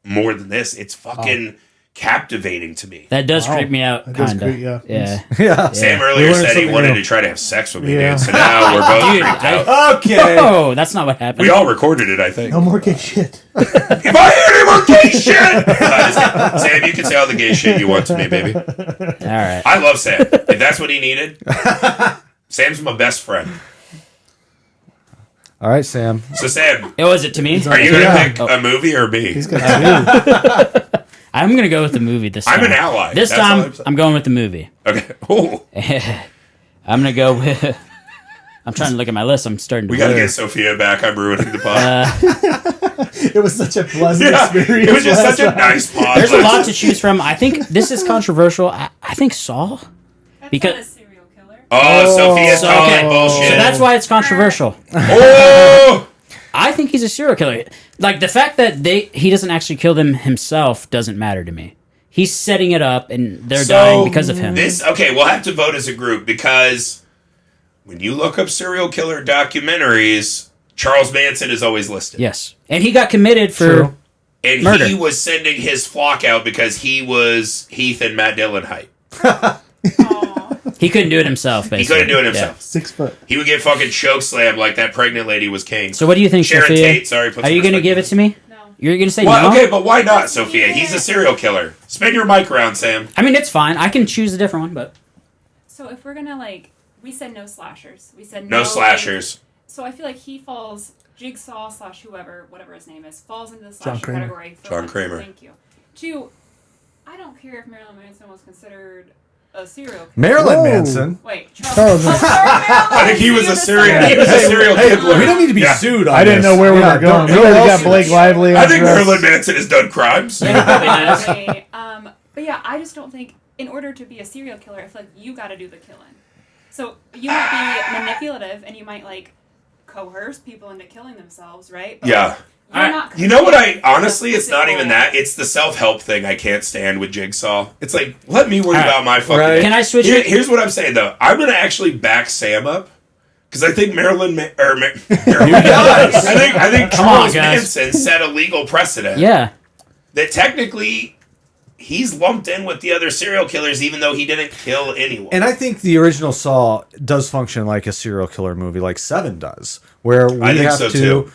more than this. It's fucking captivating to me.
That does creep me out,
That does
kind
creep-
of.
yeah.
Yeah.
Yeah.
Sam
We
earlier
learned
said he
something
wanted
new.
to try to have sex with me,
Yeah.
dude. So now we're both
Dude,
freaked out.
Okay.
Oh, that's not what happened.
We all recorded it, I think.
No more gay shit.
If I hear any more gay shit, Sam, you can say all the gay shit you want to me, baby.
All right.
I love Sam. If that's what he needed, Sam's my best friend.
All right, Sam.
So, Sam,
Was it to me?
are you going to
Yeah.
pick a movie or me?
He's got two.
I'm going to go with the movie this time.
I'm an ally.
This
That's all
time,
I'm saying.
I'm going with the movie.
Okay. Oh,
I'm going to go with. I'm trying to look at my list. I'm starting to.
we got to
blur.
get Sophia back. I'm ruining the pod.
It was such a pleasant
Yeah,
experience.
it was just
last
such a
night.
nice pod.
There's a lot to choose from. I think this is controversial. I think Saw.
That's
Because-
not a serial killer.
Oh, Sophia's
So,
calling
okay.
bullshit.
So that's why it's controversial.
Oh!
I think he's a serial killer. Like the fact that he doesn't actually kill them himself doesn't matter to me. He's setting it up, and they're dying because of him.
Okay, we'll have to vote as a group because when you look up serial killer documentaries, Charles Manson is always listed.
Yes, and he got committed for.
True.
And
Murder.
he was sending his flock out because he was Heath and Matt Dillon height.
Aw.
He couldn't do it himself. Basically.
He couldn't do it himself.
6 foot.
He would get fucking choke slammed like that pregnant lady was king.
Yeah. So what do you think,
Sharon
Sophia?
Tate, sorry. put
Are
some
you going to
respect
give
on
it to me?
No.
You're going to say
Well,
no?
okay, but why not, Sophia? He's a serial killer. Spin your mic around, Sam.
I mean, it's fine. I can choose a different one, but
So if we're gonna we said no slashers. We said
No slashers.
So I feel like he falls Jigsaw / whatever his name is, falls into the
John
slasher
Kramer.
category. For
John
one.
Kramer.
Thank you. 2, I don't care if Marilyn Manson was considered a serial killer.
Marilyn
Whoa.
Manson.
Wait,
Charles Manson.
I think he was a serial
Hey,
killer.
we don't need to be
Yeah.
sued on
I didn't
this.
know where we
Yeah,
were going.
don't-
We already got
don't-
Blake Lively.
I
on
think
dress.
Marilyn Manson has done crimes.
probably has.
Anyway, but yeah, I just don't think in order to be a serial killer, I feel like you got to do the killing. So you might be manipulative and you might coerce people into killing themselves, right? But,
Yeah.
you're not
You know what
committing
honestly,
to
it's not even
physical-
that. It's the self-help thing I can't stand with Jigsaw. It's like, let me worry
All right.
about my fucking...
Right.
Can I switch
Here-
it?
Here's what I'm saying, though. I'm going to actually back Sam up. Because I think I think
Come on,
Charles
guys.
Manson set a legal precedent
Yeah.
that technically he's lumped in with the other serial killers, even though he didn't kill anyone.
And I think the original Saw does function like a serial killer movie, like Seven does, where we
I think
have
so,
to,
too.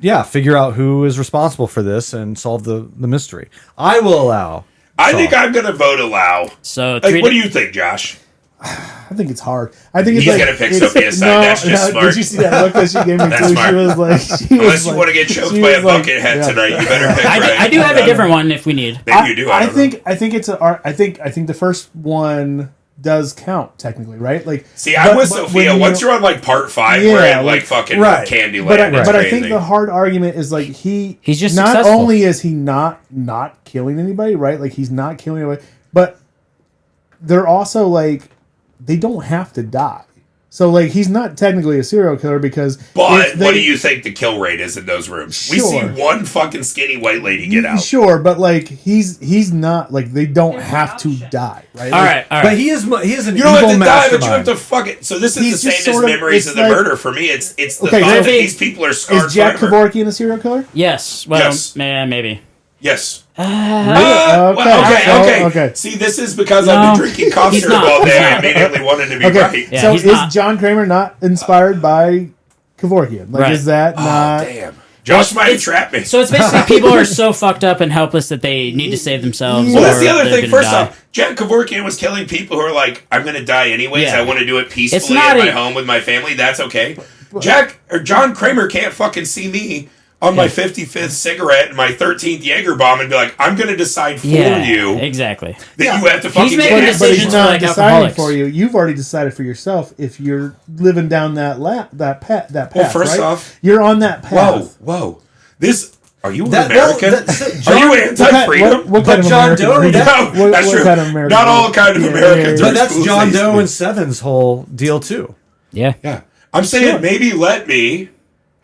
yeah, figure out who is responsible for this and solve the mystery. I will allow.
I
Saw.
think I'm going to vote allow.
So
Like,
three.
what do you think, Josh?
I think it's hard. I think it's
He's
like
gonna pick
it's-
Sophia's side. That's just smart.
Did you see that look that she gave me
That's
too?
smart.
She was like,
Unless you want to get choked by a bucket head
yeah.
tonight, you better pick right.
I do have a different one if we need.
Maybe you do. I don't know.
I think it's I think the first one does count technically, right? Like,
See, I'm with
but
Sophia.
when
Once
you-
you're on like part 5,
Yeah,
we're in like
like-
fucking
right.
Candyland.
But
It's
I
crazy.
think the hard argument is like he's
just
not
successful.
only is he not killing anybody, right? Like he's not killing anybody, but they're also like they don't have to die. So like he's not technically a serial killer because.
But what do you think the kill rate is in those rooms?
Sure.
We see one fucking skinny white lady get out.
Sure, but like he's not like they don't have to die, right?
All right.
But he is an
You don't
evil
have to die, but you
mastermind.
have to fuck it. So this is
He's
the
just
same as
sort of-
memories
it's
of the
like-
murder for me. It's the
Okay,
thought that
Griffey-
these people are scarred
Is Jack
forever.
Kevorkian a serial killer?
Yes. Well,
Yes.
maybe.
Yes.
Okay.
Okay. See, this is because I've been drinking cough
He's
syrup
not.
all day.
He's
I
not.
immediately wanted to be
Okay.
right.
Yeah,
So
he's
is
not.
John Kramer not inspired by Kevorkian? Like,
Right.
is that
Oh,
not?
damn. Josh might have trapped me.
So it's basically people are so fucked up and helpless that they need to save themselves.
Well, that's
or
the other
they're
thing.
gonna
First
die.
off, Jack Kevorkian was killing people who are like, I'm going to die anyways.
Yeah.
I want to do it peacefully
not
in my
a-
home with my family. That's okay. John Kramer can't fucking see me on my 55th cigarette and my 13th Jaeger bomb and be like, I'm going to decide for you
exactly.
that you have to fucking
making
get
decisions
But
for,
he's not
like,
deciding
alcoholics.
for you. You've already decided for yourself if you're living down that path.
Well, first
right?
off-
you're on that path.
Whoa. This, are you
That-
American?
well, that-
are you
John-
anti-freedom?
What kind of
John
American
Doe,
are you?
that-
No, that's
what
true.
kind of American
Not
are you?
all kind of Americans
But
are
that's
schools
John
these
Doe
days.
and Seven's whole deal too.
Yeah.
Yeah. I'm saying
Sure.
maybe let me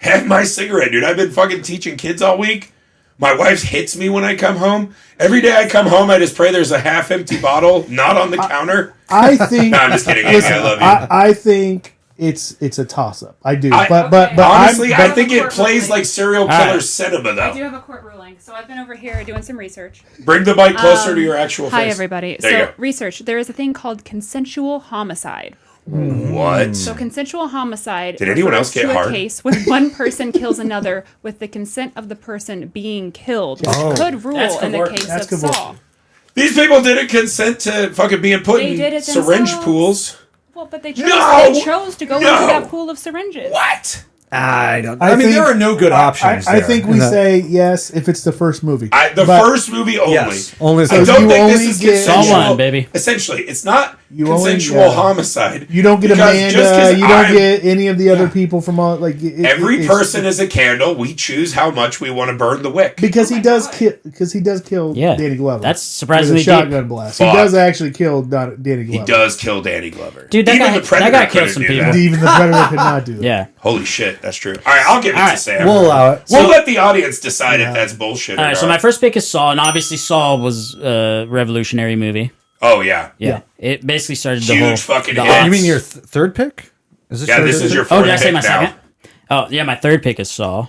have my cigarette, dude. I've been fucking teaching kids all week. My wife hits me when I come home. Every day I come home, I just pray there's a half-empty bottle, not on the counter.
I think.
No, I'm just kidding. Amy,
Listen,
I love you.
I think it's a toss-up. I do,
I-
but
Honestly,
I'm,
I think it plays like serial killer
Alright.
cinema,
I do
though.
have a court ruling, so I've been over here doing some research.
Bring the mic closer to your actual
Hi,
face.
everybody.
There you
So,
go.
research. There is a thing called consensual homicide.
What?
So, consensual homicide.
Did anyone else
refers
get
to
hard?
a case when one person kills another with the consent of the person being killed, which
Oh.
could rule
That's
in the
Kevorkian.
case
That's
of
Kevorkian.
Saul.
These people didn't consent to fucking being put
They did
in
it
syringe
themselves.
pools.
Well, but they chose,
No!
they chose to go
No!
into that pool of syringes.
What?
I don't.
I
I mean,
think-
there are no good options.
I
there.
think we say yes if it's the first movie.
The
But
first movie only.
yes, only.
I
you
don't think this
only
is
get-
consensual.
Saw one, baby.
Essentially, it's not
You only-
consensual
yeah.
homicide.
You don't get
Because just 'cause
Amanda. You don't
I'm-
get any of the other people from all like
Every
it's-
person is a candle. We choose how much we want to burn the wick.
because he does kill. Because he does kill
Yeah.
Danny Glover.
That's
with
surprisingly
a shotgun blast.
Fuck.
He does actually kill Danny Glover.
He does kill Danny Glover.
Dude, that
Even
guy-
the Predator
that guy killed
couldn't
some
do
people.
that.
Even the Predator could not do that.
Yeah.
Holy shit, that's true. All right, I'll give it
All
to
right,
Sam.
We'll allow it.
We'll let the audience decide if that's bullshit or
All right.
not.
So my first pick is Saw, and obviously Saw was a revolutionary movie.
Oh yeah.
Yeah. It basically started the
Huge
whole
fucking
the
hit.
aughts.
You mean your third pick? Is this
Yeah,
your
this
third
is your
pick?
Oh,
fourth
did I say
pick
my
now.
second? Oh, yeah, my third pick is Saw.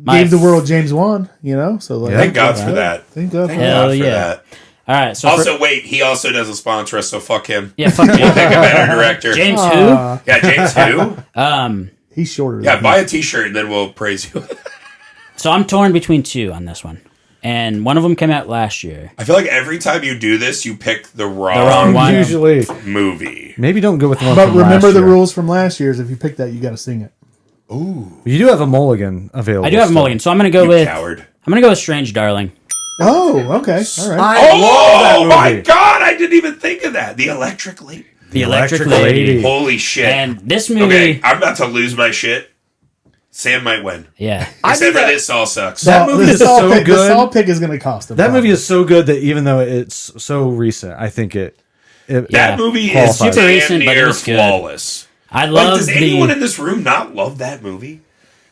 My
Gave the world James Wan. You know. So like,
Thank God for that.
Thank God. For
Thank
that.
Hell
God for
yeah.
that.
All right. So
Also, wait, he also doesn't sponsor us, so fuck him.
yeah, fuck
Pick a
you.
better director.
James
Aw,
Yeah, James who?
he's shorter.
Yeah,
than
buy a t-shirt and then we'll praise you.
So I'm torn between two on this one, and one of them came out last year.
I feel like every time you do this, you pick the wrong,
wrong one.
Usually,
movie.
maybe don't go with the one.
But
from
remember
last
the
year.
rules from last year's. If you pick that, you got to sing it.
You do have a mulligan available.
I do have a
still.
mulligan, so I'm gonna go
You
with
coward.
I'm gonna go with Strange Darling.
Oh, okay, all right.
I
Oh
love that
my
movie.
God! I didn't even think of that. The Electric Lady.
The Electric
Electric
Lady.
Lady.
Holy shit!
And this movie,
Okay, I'm about to lose my shit. Sam might win.
yeah,
Except for
that-
this all sucks.
That movie
the
is
Saul
so
pick,
good.
The Saul pick is going to cost him.
That movie is so good that even though it's so recent, I think it
that
yeah,
movie is
qualifies.
Super
damn
recent, but it
near
was good.
flawless.
I
Like,
love
does
the.
anyone in this room not love that movie?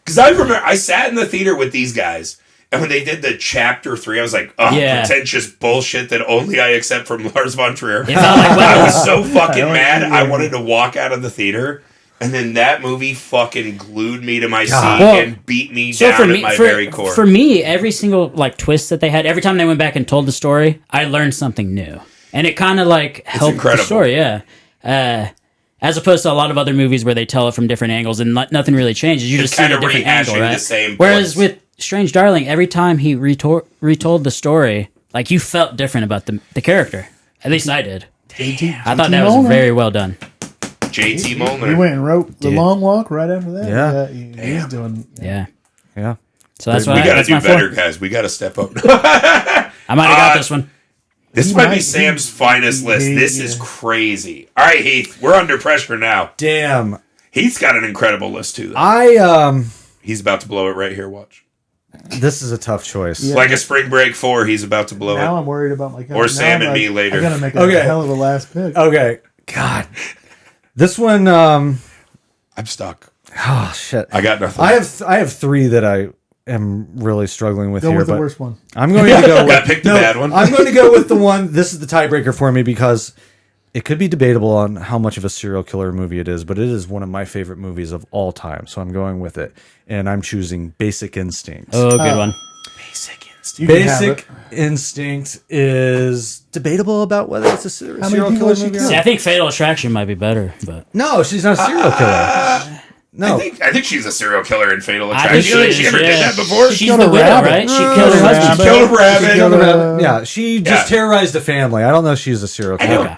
Because I remember I sat in the theater with these guys, and when they did the chapter 3, I was like, "Oh,
Yeah.
pretentious bullshit that only I accept from Lars von Trier."
It felt like
I
when-
was so fucking
don't
mad.
know.
I wanted to walk out of the theater, and then that movie fucking glued me to my seat
Well,
and beat me
so
down
for
at
me,
my very core.
for me, every single like twist that they had, every time they went back and told the story, I learned something new, and it kind of like helped
incredible.
the story. Yeah. As opposed to a lot of other movies where they tell it from different angles and nothing really changes. You just see a
kinda
different
rehashing
angle, right?
the same
Whereas
points.
with Strange Darling, every time he retold the story, like you felt different about the character. At least I did. I thought that was
Molnar.
very well done.
JT
He
Molnar.
went and wrote The
Dude.
Long Walk right after that.
Yeah.
He's doing.
Yeah.
Yeah.
So that's
We
why
got to
that's
do
my
better,
four.
guys. We got to step up.
I might have got this one.
This
He
might be
might-
Sam's finest list. This
yeah.
is crazy. All right, Heath, we're under pressure now.
Damn.
Heath's got an incredible list too. Though.
I
He's about to blow it right here. Watch.
This is a tough choice.
Yeah.
Like a Spring Break 4, he's about to blow
Now
it.
I'm worried about my
Or Sam and me later.
I gotta make a
Okay.
hell of a last pick.
Okay. God. This one.
I'm stuck.
Oh shit.
I got nothing.
I have three that I am really struggling with
Go
here.
with the
but
worst one.
I'm going to go with
Gotta pick the bad one.
I'm going to go with the one. This is the tiebreaker for me because it could be debatable on how much of a serial killer movie it is, but it is one of my favorite movies of all time. So I'm going with it, and I'm choosing Basic Instinct.
Oh, good one.
Basic instinct.
You can have
Basic
it.
Instinct is debatable about whether it's a serial
many people
killer
has she
movie. or
killed?
See,
not.
I think Fatal Attraction might be better, but
No, she's not a serial killer. No,
I think she's a serial killer in Fatal
I
Attraction.
think
You feel like
she
she
is,
ever
yeah.
did that before?
she's
killed
the
a
widow,
rabbit.
right? She
No,
killed her
rabbit.
husband.
Killed a rabbit.
Killed a rabbit. Yeah, she just
Yeah.
terrorized a family. I don't know if she's a serial
I
killer.
know.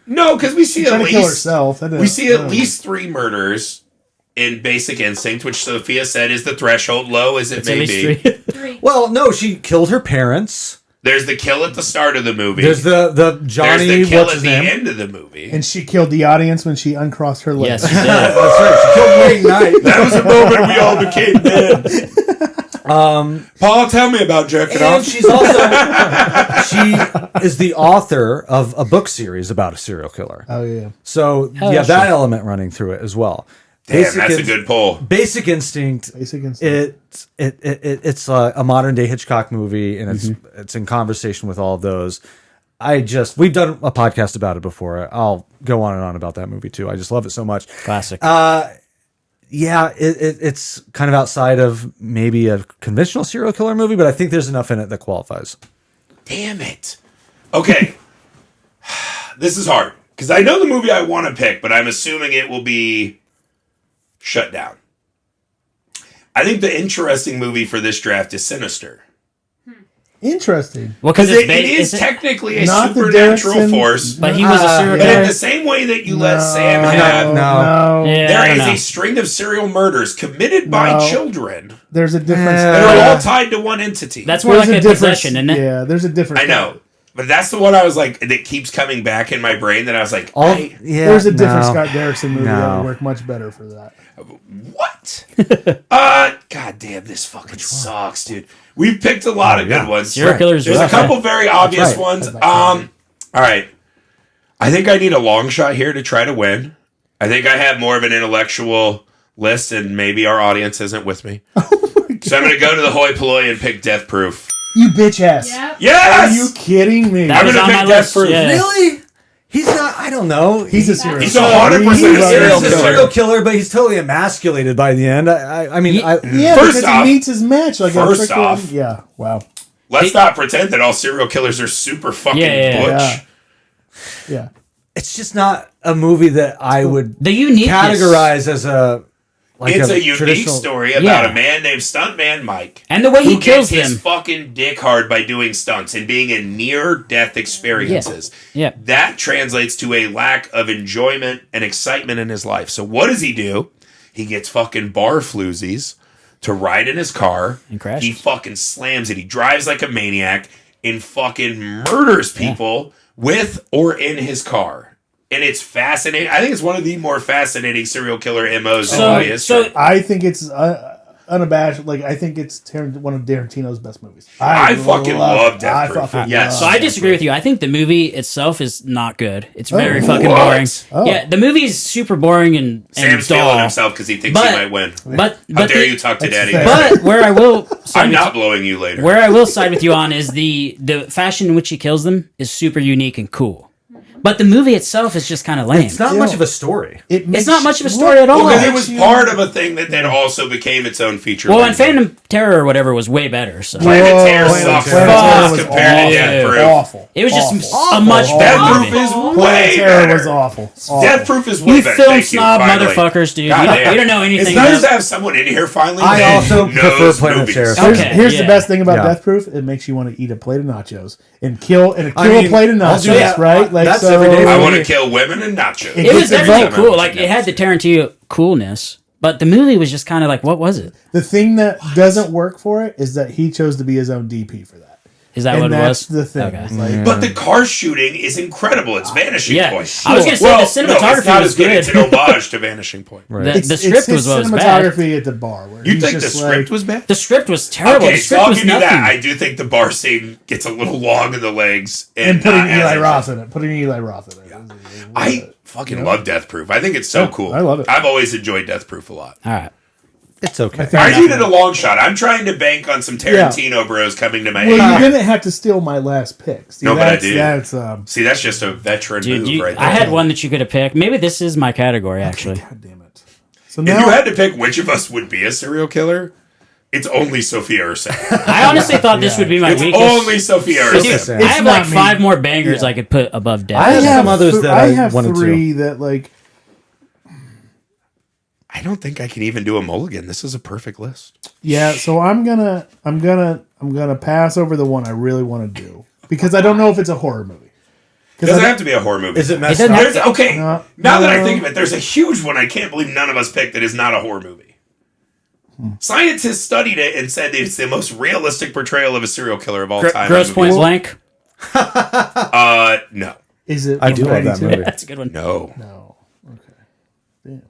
No, because we see
Trying
at
to kill
least
herself.
we see at least 3 murders in Basic Instinct, which Sophia said is the threshold, low as it
It's at
may
least
be.
3.
3.
Well, no, she killed her parents.
There's the kill at the start of the movie.
There's the Johnny.
There's the kill
What's
at
his
the
name?
end of the movie.
And she killed the audience when she uncrossed her legs.
Yes, she did.
That's right. She killed Wayne Knight.
That was a moment we all became dead. Paul, tell me about jerking
And
off.
she's also she is the author of a book series about a serial killer.
Oh yeah.
So
Hell
you have
yeah,
that
sure.
element running through it as well.
Damn, that's a good pull.
Basic Instinct.
Basic Instinct.
It's a modern day Hitchcock movie, and it's in conversation with all of those. We've done a podcast about it before. I'll go on and on about that movie too. I just love it so much.
Classic.
Yeah, it's kind of outside of maybe a conventional serial killer movie, but I think there's enough in it that qualifies.
Damn it. Okay. This is hard. Because I know the movie I want to pick, but I'm assuming it will be shut down. I think the interesting movie for this draft is Sinister.
Interesting.
Well,
Because
because
it is technically a
Not the
supernatural
Derrickson-
force.
but he was a serial
And in
killer.
the same way that you let Sam have,
No.
Yeah, I
there
don't
is
know.
a string of serial murders committed by
No.
children
There's a difference.
that are all tied to one entity.
That's more
There's
like a
difference.
possession, isn't it?
Yeah, there's a difference.
I know. But that's the one I was like, that keeps coming back in my brain that I was like,
There's a different
no.
Scott Derrickson movie that
No.
would work much better for that.
what? God damn, this fucking sucks, dude. We've picked a lot of good ones.
Serial killers
There's a
rough,
couple very obvious
right.
ones. All right. I think I need a long shot here to try to win. I think I have more of an intellectual list, and maybe our audience isn't with me. So I'm going to go to the hoi polloi and pick Death Proof.
You bitch ass.
Yep.
Yes!
Are you kidding me?
That
I'm
was
gonna
on
pick
my
Death
list.
Proof.
Yeah.
Really? He's not. I don't know.
He's a serial
He's
killer.
100% a serial
He's a
killer.
serial killer, but he's totally emasculated by the end. I mean,
Yeah,
First
because
off-
he meets his match. Like
first
a freaking,
off-
yeah, wow,
Let's not pretend that all serial killers are super fucking
Yeah.
butch.
yeah.
it's just not a movie that I would
The uniqueness.
categorize as a. Like
It's a unique
traditional-
story about
Yeah.
a man named Stuntman Mike.
And the way he
who
kills
gets his
them.
fucking dick hard by doing stunts and being in near-death experiences.
Yeah.
That translates to a lack of enjoyment and excitement in his life. So what does he do? He gets fucking bar floozies to ride in his car.
And crashes.
He fucking slams it. He drives like a maniac and fucking murders people with or in his car. And it's fascinating. I think it's one of the more fascinating serial killer MOs in movie history.
I think it's unabashed. Like I think it's one of Tarantino's best movies.
I fucking love Death
I
Proof.
fucking
Yes.
love
So I
Death
disagree
Proof.
with you. I think the movie itself is not good. It's very fucking
what?
boring.
Oh.
Yeah, the movie is super boring and
Sam's
dull.
feeling himself because he thinks he
But-
might win.
But
How dare
the-
you talk to
That's
Daddy?
fair.
But where I will side
I'm
with
not blowing you later.
where I will side with you on is the fashion in which he kills them is super unique and cool. But the movie itself is just kind of lame.
It's not much of a story.
It's not much of a story at all.
Well, because it was part of a thing that then also became its own feature.
Well, and
length.
Phantom Terror or whatever was way better. So
Planet Terror
Planet
sucks
Terror
balls
was
compared to
awful.
Death Proof.
Awful.
it was just
Awful.
a much better
Death
movie.
Proof is
Planet
way
Terror
better.
was awful.
Death Proof is way
You
better.
film
Thank
snob
finally.
motherfuckers, dude.
God
You
damn.
don't know anything
It's nice
about-
to have someone in here finally.
I
that
also
knows
prefer Planet
movies.
Terror.
Okay.
Here's
yeah.
the best thing about
Yeah.
Death Proof. It makes you want to eat a plate of nachos and kill
I
a
mean,
plate of
I'll do
nachos,
that.
right? Like
That's
so.
every day.
I want to kill women and nachos.
It was
It's a
definitely
vote.
cool. Like, it had the Tarantino coolness. But the movie was just kind of like, what was it?
The thing that doesn't work for it is that he chose to be his own DP for that.
Is that
and
what it
that's
was?
the thing.
Okay.
It's like,
But the car shooting is incredible. It's Vanishing
Yeah,
Point.
I was gonna say
Well,
the cinematography
it's not
was
as good. It's an
good.
homage to Vanishing Point.
The script
it's
was what was bad.
cinematography at the bar. Where
You
he's
think the
just
script
like,
was bad?
The script was terrible.
Okay,
the
so
script
I'll
was
give you
nothing.
that. I do think the bar scene gets a little long in the legs.
and putting
not as
Eli
interesting.
Roth in it. Putting Eli Roth in it.
I fucking love Death Proof. I think it's so
Yeah,
cool.
I love it.
I've always enjoyed Death Proof a lot.
All right.
It's okay.
I needed a long shot. I'm trying to bank on some Tarantino bros coming to my
Well,
aid.
you didn't have to steal my last pick. See,
No, but I
that's,
did.
That's
See, that's just a veteran
Dude,
move right there.
I had one that you could have picked. Maybe this is my category, actually.
God damn it. So
If
now
you had to pick which of us would be a serial killer, it's only Sophia Ursa.
I honestly thought this would be my
It's
weakest.
only Sophia
Dude,
Ursa.
I have
not
like
me.
5 more bangers
Yeah.
I could put above death.
I have some others that I
have
wanted to.
3 that like
I don't think I can even do a mulligan. This is a perfect list.
yeah. So I'm gonna pass over the one I really want to do because I don't know if it's a horror movie.
It doesn't have to be a horror movie.
Is it messed
doesn't
up?
have
There's, okay,
No,
now that I
no.
think of it, there's a huge one I can't believe none of us picked that is not a horror movie. Scientists studied it and said it's the most realistic portrayal of a serial killer of all time.
Gross Point Blank.
No.
Is it?
I do love that
92?
movie.
That's a good one.
No.
No. Okay. Damn.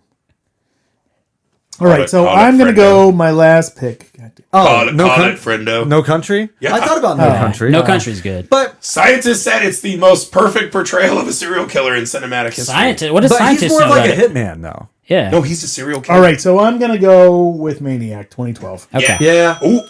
All right, so
call it
I'm gonna
Friendo.
go my last pick. God damn.
Oh,
Call it,
no,
call it friendo.
no country.
Yeah.
I thought about No Country.
No Country's good.
but
Scientists said it's the most perfect portrayal of a serial killer in cinematic history.
Scientist. What does
but
scientists
he's more
know
like
about
a
it?
hitman, though.
Yeah.
No, he's a serial killer.
All right, so I'm gonna go with Maniac 2012.
Okay.
Yeah.
Ooh.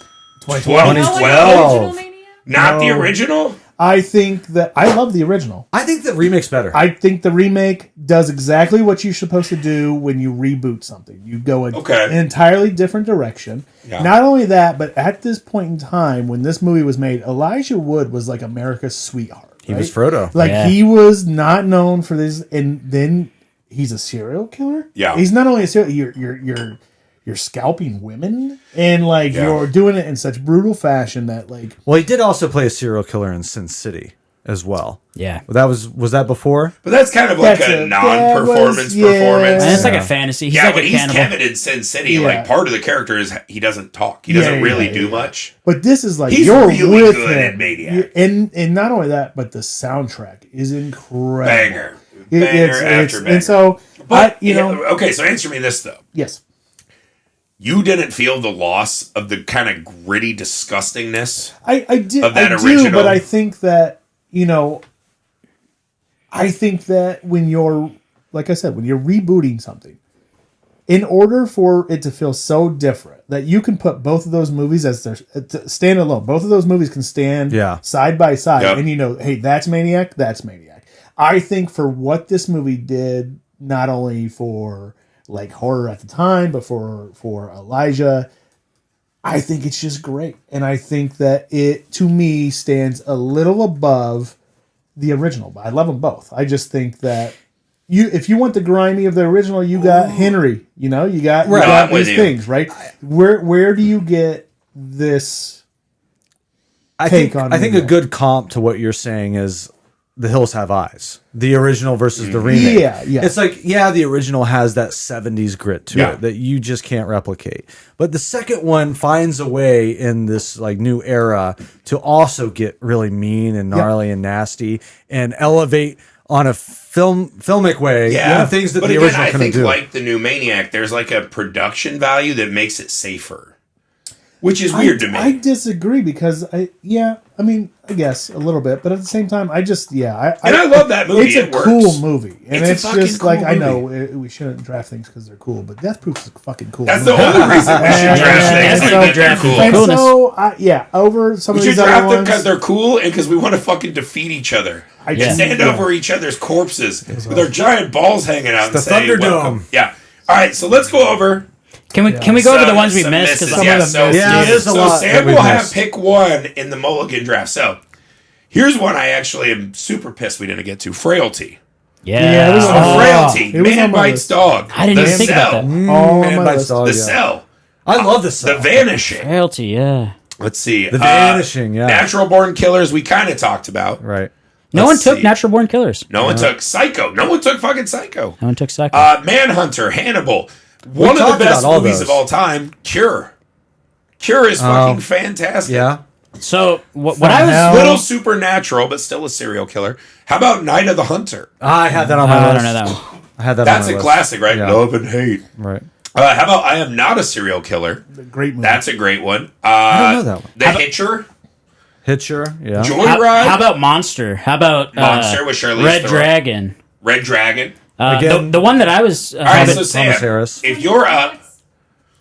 2012.
No, like the
2012.
original Maniac?
Not the
No.
original?
I think that I love the original.
I think the remake's better.
I think the remake does exactly what you're supposed to do when you reboot something. You go an entirely different direction.
Yeah.
Not only that, but at this point in time, when this movie was made, Elijah Wood was like America's sweetheart.
He was Frodo.
Like
Yeah.
he was not known for this, and then he's a serial killer.
Yeah.
He's not only a serial. You're scalping women, and like
Yeah.
you're doing it in such brutal fashion that like
Well, he did also play a serial killer in Sin City as well.
Yeah.
That was that before?
But that's kind of like
That's
a
a-
non-performance
that was- yeah.
performance.
And it's like a fantasy. He's
Yeah,
like
but
a
he's
cannibal.
Kevin in Sin City.
Yeah.
Like, part of the character is he doesn't talk. He doesn't
Yeah,
really
yeah,
do
yeah.
much.
But this is like
He's
you're
really
with
good at
him.
Maniac.
And not only that, but the soundtrack is incredible.
Banger.
It-
Banger
it's-
after banger.
And so,
But,
you know,
okay, so answer me this, though.
yes,
You didn't feel the loss of the kind of gritty disgustingness?
I did.
Of that
I do,
original.
but I think that I think that when you're, like I said, when you're rebooting something, in order for it to feel so different that you can put both of those movies as their stand alone. Both of those movies can stand side by side,
Yep.
and hey, that's Maniac, that's Maniac. I think for what this movie did, not only for like horror at the time, but for Elijah, I think it's just great, and I think that it to me stands a little above the original. But I love them both. I just think that. If you want the grimy of the original, you got Henry. You got you got
with
these
you.
things, right? Where do you get this
I
take
think
on
I think a
Maniac?
good comp to what you're saying is The Hills Have Eyes. The original versus the remake.
Yeah.
It's like, the original has that 70s grit to
Yeah.
it that you just can't replicate. But the second one finds a way in this like new era to also get really mean and gnarly and nasty and elevate on a filmic way the things that
but
the
again,
original
I
couldn't
think
do.
like the new Maniac, there's like a production value that makes it safer, which is weird to me.
I disagree because I guess a little bit, but at the same time, I
love that movie.
It's a
It works.
cool movie, and
It's a
it's
fucking
just
cool
like I
movie.
know we shouldn't draft things because they're cool, but Death Proof is a fucking cool.
That's
movie.
the only reason we should draft things like that. They're
draft
cool.
And
Coolness.
so, over some
We
of
should
these other
draft them
ones,
because they're cool and because we want to fucking defeat each other. And stand over each other's corpses with our giant balls hanging out and
the
say,
Thunderdome.
welcome. Yeah. All right, so let's go over.
Can we go over the ones we missed?
Misses.
Because
Yeah,
there's a lot
Sam
that we
will have
missed.
pick one in the Mulligan draft. So here's one I actually am super pissed we didn't get to. Frailty.
Yeah, it was on-
Frailty.
it was
Man
on my
bites
list.
dog.
I didn't
The
even think about
Cell.
that.
all
Man
on my
Bites
list.
Dog,
The
yeah.
Cell.
I love the Cell.
The Vanishing.
Frailty, yeah.
Let's see.
The Vanishing, yeah.
Natural Born Killers, we kind of talked about.
Right.
No one
Let's
took
see.
Natural Born Killers.
No one took Psycho. No one took fucking Psycho.
No one took Psycho.
Manhunter, Hannibal. One of
talked
the best
about all
movies
those.
of all time, Cure. Cure is fucking fantastic.
Yeah.
So what I was
hell?
Little supernatural, but still a serial killer. How about Night of the Hunter?
I had that on my list.
I don't know that one.
I had that
That's
on
a
my list.
classic, right?
Yeah.
Love and hate.
Right.
How about I Am Not a Serial Killer?
Great movie.
That's a great one.
I don't know that one.
The Hitcher,
Hitcher, yeah.
Joyride.
How about Monster? How about
Monster with Charlize
Red
Theron.
Dragon?
Red Dragon?
Again-
The one that I was.
All right, so
Thomas
Sam,
Harris.
if you're up,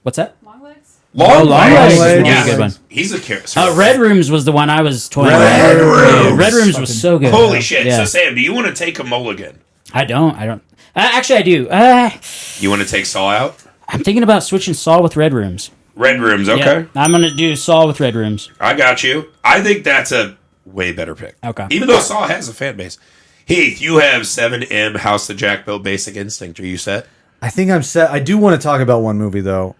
What's that?
Long legs.
Long
Legs
Legs.
would be
Yeah.
a good one.
He's a character.
Red Rooms was the one I was toying with.
Red Rooms.
Red Rooms was so good.
Holy shit!
Yeah.
So Sam, do you want to take a mulligan?
I don't. Actually, I do.
You want to take Saw out?
I'm thinking about switching Saw with Red Rooms.
Red Rooms, okay.
Yeah, I'm gonna do Saw with Red Rooms.
I got you. I think that's a way better pick.
Okay.
Even though Saw has a fan base. Heath, you have 7M, House the Jack built, Basic Instinct. Are you set?
I think I'm set. I do want to talk about one movie though.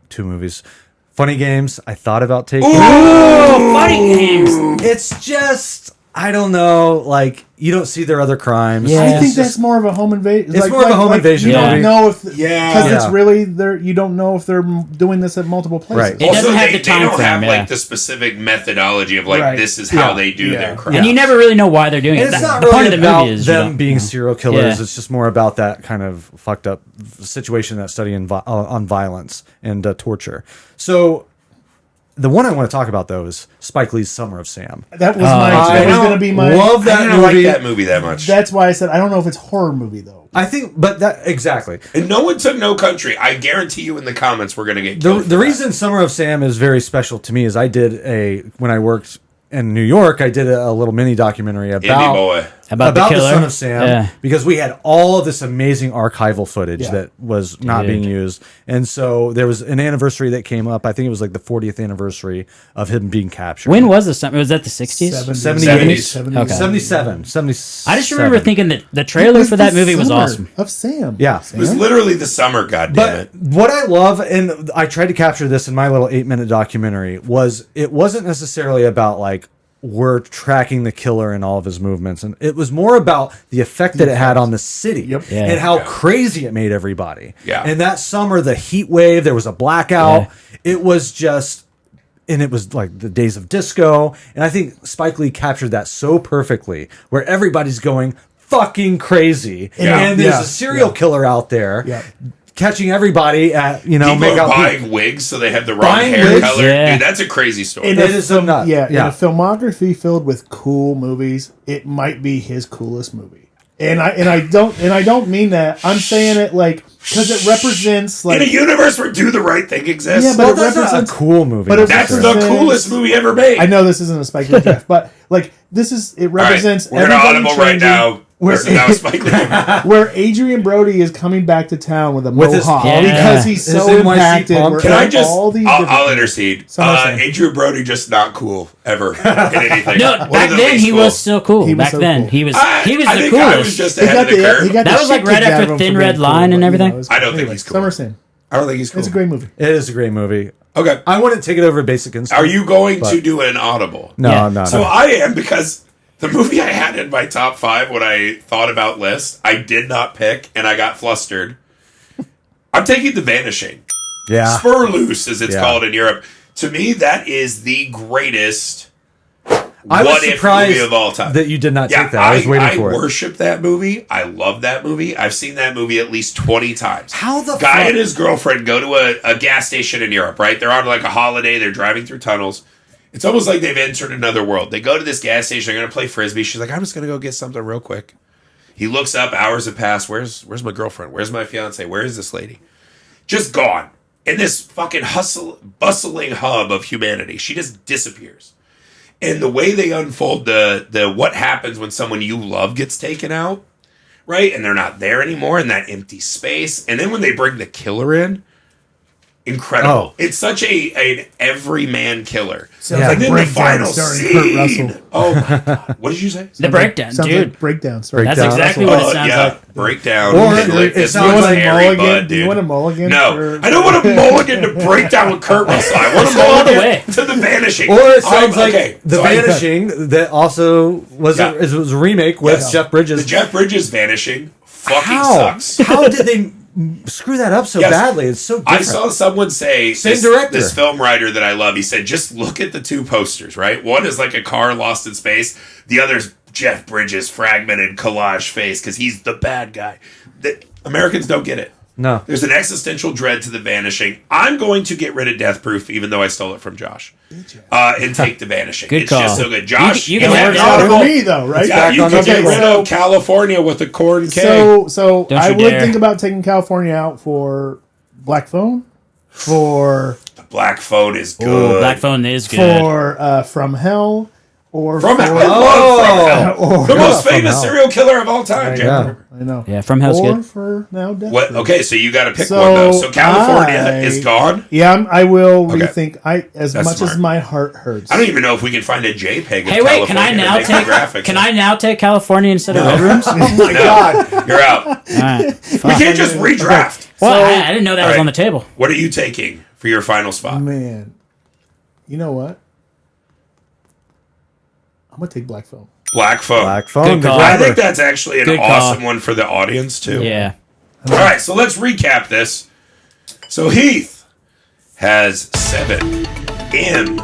Two movies. Funny Games. I thought about taking.
Oh, funny games.
It's just I don't know. Like you don't see their other crimes.
Yeah.
I
It's
think
just-
that's more of a home invasion.
It's more of a home invasion
You don't
movie.
know if
Yeah.
because it's
Yeah.
really there. You don't know if they're doing this at multiple places.
Right.
It doesn't have
they,
the time
they don't
frame,
have
yeah.
like the specific methodology of like
Right.
this is how
Yeah.
they do
Yeah.
their crime.
And you never really know why they're doing
And
it.
it's
That-
not
the
really
point of the
about
movie is you
them
don't
being
know.
serial killers.
Yeah.
It's just more about that kind of fucked up situation, that study on violence and torture. So the one I want to talk about though is Spike Lee's Summer of Sam.
That was my.
I
That was going to be my.
love
I
that
didn't like
movie.
that movie that much.
That's why I said I don't know if it's horror movie though.
I think, but that exactly.
And no one took No Country. I guarantee you in the comments we're going to get
The
killed for that.
reason Summer of Sam is very special to me is I did when I worked in New York, I did a little mini documentary
Indie
about
boy.
About the
the
killer?
Son of Sam,
Yeah.
because we had all of this amazing archival footage
Yeah.
that was not
Dude.
being used, and so there was an anniversary that came up. I think it was like the 40th anniversary of him being captured.
When was this? Was that the 60s?
70s.
Okay.
77.
I just remember thinking that the trailer for that movie was awesome.
Of Sam.
Yeah.
It was literally the summer, goddammit.
But what I love, and I tried to capture this in my little 8-minute documentary, was it wasn't necessarily about like we're tracking the killer and all of his movements, and it was more about the effect that it had on the city
Yep.
Yeah.
and how crazy it made everybody.
Yeah.
And that summer, the heat wave, there was a blackout. It was just. And it was like the days of disco. And I think Spike Lee captured that so perfectly, where everybody's going fucking crazy.
Yeah.
And there's
Yeah.
a serial killer out there
Yeah.
catching everybody at,
People
make
are
out
buying wigs so they have the wrong
Buying
hair
wigs?
color.
Yeah.
Dude, that's a crazy story.
In
It
a
is a nut.
Yeah, in
Yeah.
a filmography filled with cool movies, it might be his coolest movie. And I don't mean that. I'm saying it like because it represents like
in a universe where Do the Right Thing exists,
Yeah, but
Well,
it
that's not a
represents-
cool movie.
but it
that's the
represents-
coolest movie ever made.
I know this isn't a Spike Lee draft, but like it
All right,
represents
we're gonna
everybody
audible right
changing,
now.
Where,
That was Spike Lee.
where Adrian Brody is coming back to town with a
With his-
mohawk
Yeah.
because he's
His
so
NYC
impacted.
punk.
Where
Can I just?
all these
I'll
different-
intercede.
Someone say.
Adrian Brody just not cool ever in anything.
No,
One
back
of the
then
least
he
cool.
was still cool.
He was
Back
so
then
cool.
he was
I
the
think
coolest.
I was just
He
ahead
got
of the curve.
the
That was, like,
shit
right
kicked out
after
of him
Thin
for
Red
being
Line
cool,
and
but,
everything?
it's-
I don't think
anyway,
he's cool.
Summer Sam.
I don't think he's cool.
It's a great movie.
It is a great movie.
Okay.
I wouldn't take it over Basic Instinct.
Are you going to do an audible?
No,
Yeah.
no.
So
no.
I am, because the movie I had in my top 5 when I thought about list, I did not pick, and I got flustered. I'm taking The Vanishing.
Yeah.
Spur Loose, as it's
Yeah.
called in Europe. To me, that is the greatest
I was
what if
surprised
movie of all time.
that you did not
Yeah,
take that. I was waiting for it.
worship that movie. I love that movie. I've seen that movie at least 20 times.
How the
Guy
fuck-
and his girlfriend go to a gas station in Europe, right? They're on like a holiday. They're driving through tunnels. It's almost like they've entered another world. They go to this gas station. They're going to play Frisbee. She's like, I'm just going to go get something real quick. He looks up. Hours have passed. Where's my girlfriend? Where's my fiance? Where is this lady? Just gone. In this fucking bustling hub of humanity. She just disappears. And the way they unfold the what happens when someone you love gets taken out, right? And they're not there anymore in that empty space. And then when they bring the killer in, incredible.
Oh.
It's such an everyman killer.
Sounds
Yeah.
like
And then the
Breakdown
final
starring Kurt
scene.
Russell.
Oh my god. What did you say?
The breakdown,
Sounds
dude.
like Breakdown. Sorry.
That's
Breakdown.
exactly what it sounds like.
Breakdown.
Or
And, like,
it
this
sounds
one's
like
hairy
mulligan.
bud,
Do you
dude.
want a mulligan?
No,
for-
I don't want a mulligan to break down with Kurt Russell. I want a
Let's go all the
mulligan
way.
to The Vanishing.
Or it sounds like
okay,
The
so I-
Vanishing that also was
Yeah.
it was a remake with
Yes.
Jeff Bridges.
The Jeff Bridges Vanishing fucking
How?
sucks.
How did they? screw that up so
Yes.
badly. It's so different.
I saw someone say,
Same director.
this film writer that I love, he said, just look at the two posters, right? One is like a car lost in space. The other's Jeff Bridges' fragmented collage face because he's the bad guy. Americans don't get it.
No.
There's an existential dread to the vanishing. I'm going to get rid of Death Proof, even though I stole it from Josh, and take the vanishing.
Good
it's
call.
just so good. Josh,
You can
you
have
have
that.
Not for me though, right?
Yeah, you
on
can
the
get
table.
rid of California with a corn cake.
So
Don't
I
you
would
dare.
think about taking California out for Black Phone, for
The Black Phone is
Ooh,
good.
Black Phone is good.
for From Hell, or
From
for,
Hell. I love From Hell.
or
The most
From
famous
Hell.
serial killer of all time.
Yeah.
I know.
Yeah, From Hell's
or
good.
for now Death
What?
Proof.
Okay, so you got to pick
So
one though. So California
I-
is gone.
Yeah, I will
Okay.
rethink. As
That's
much
smart.
as my heart hurts.
I don't even know if we can find a JPEG of
Hey, wait! Can I
California to
now
make the
take?
graphics.
Can I now take California instead of Red Rooms? All
Oh my God.
You're out.
right.
We can't just redraft.
Well, I didn't know that was
All
on the
right.
table.
What are you taking for your final spot?
Man, you know what? I'm gonna take Black Phone.
Black Phone.
Black Phone.
Good
the
call.
I
grabber.
think that's actually an
Good call.
awesome one for the audience too.
Yeah.
All right, so let's recap this. So Heath has 7. M,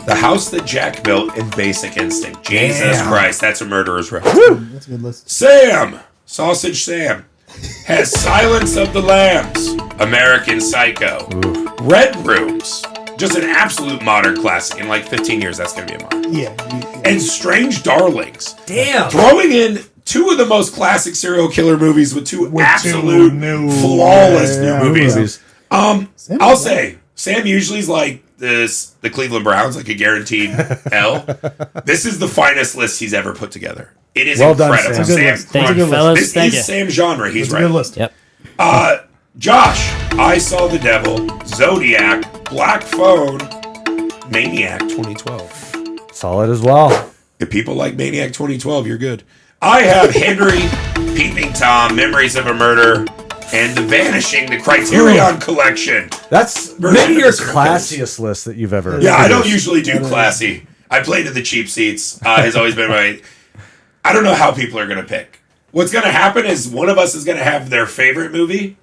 the house that Jack built in Basic Instinct. Jesus Christ, that's a murderer's row.
That's a good list.
Sam, Sausage Sam, has Silence of the Lambs, American Psycho, Red Rooms, just an absolute modern classic. In like 15 years, that's going to be a modern.
Yeah.
And Strange Darlings.
Damn.
Throwing in 2 of the most classic serial killer movies with two
With
absolute
two new-
flawless
yeah,
new movies.
movies.
Sam
I'll
is
say Sam usually is like the Cleveland Browns, like a guaranteed L. This is the finest list he's ever put together. It is
Well done,
incredible.
Sam.
It's a good
Sam
list.
Thank
It's a
you,
good
fellas.
this
Thank
is
you.
Sam's genre. He's
It's a
right.
good list.
Yep.
Josh, I Saw the Devil, Zodiac, Black Phone, Maniac 2012.
Solid as well.
If people like Maniac 2012, you're good. I have Henry, Peeping Tom, Memories of a Murder, and The Vanishing, the Criterion Collection.
That's
Version
maybe
of
your
the circles.
classiest list that you've ever.
Yeah, I don't
produced.
usually do classy. I play to the cheap seats. Has always been my. I don't know how people are going to pick. What's going to happen is one of us is going to have their favorite movie,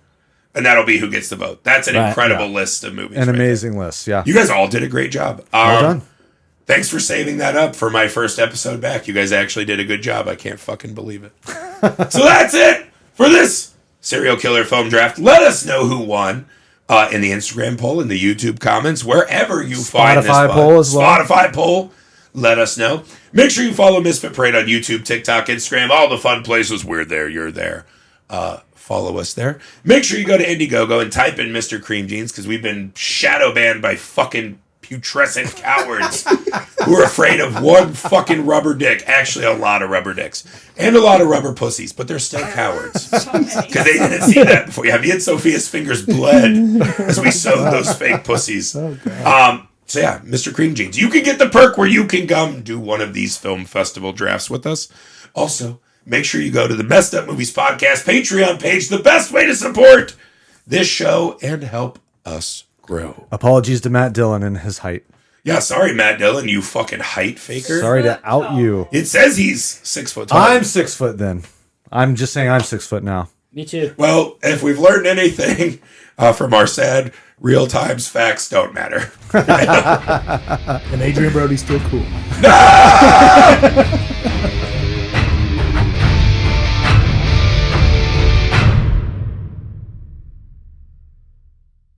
and that'll be who gets the vote. That's an
Right.
incredible list of movies.
An
right there.
amazing list. Yeah.
You guys all did a great job.
Well done.
Thanks for saving that up for my first episode back. You guys actually did a good job. I can't fucking believe it. So that's it for this serial killer film draft. Let us know who won in the Instagram poll, in the YouTube comments, wherever you find this.
Spotify poll as well.
Spotify poll. Let us know. Make sure you follow Misfit Parade on YouTube, TikTok, Instagram, all the fun places. We're there. You're there. Follow us there. Make sure you go to Indiegogo and type in Mr. Cream Jeans because we've been shadow banned by fucking putrescent cowards who are afraid of one fucking rubber dick. Actually, a lot of rubber dicks and a lot of rubber pussies, but they're still cowards because they didn't see that before. Yeah, me and Sophia's fingers bled as we sewed those fake pussies. So yeah, Mr. Cream Jeans. You can get the perk where you can come do one of these film festival drafts with us. Also, make sure you go to the Messed Up Movies Podcast Patreon page, the best way to support this show and help us grow.
Apologies to Matt Dillon and his height.
Yeah, sorry, Matt Dillon, you fucking height faker.
Sorry to out you.
It says he's 6 foot tall.
I'm 6 foot then. I'm just saying I'm 6 foot now.
Me too.
Well, if we've learned anything from our sad real times, facts don't matter.
And Adrian Brody's still cool.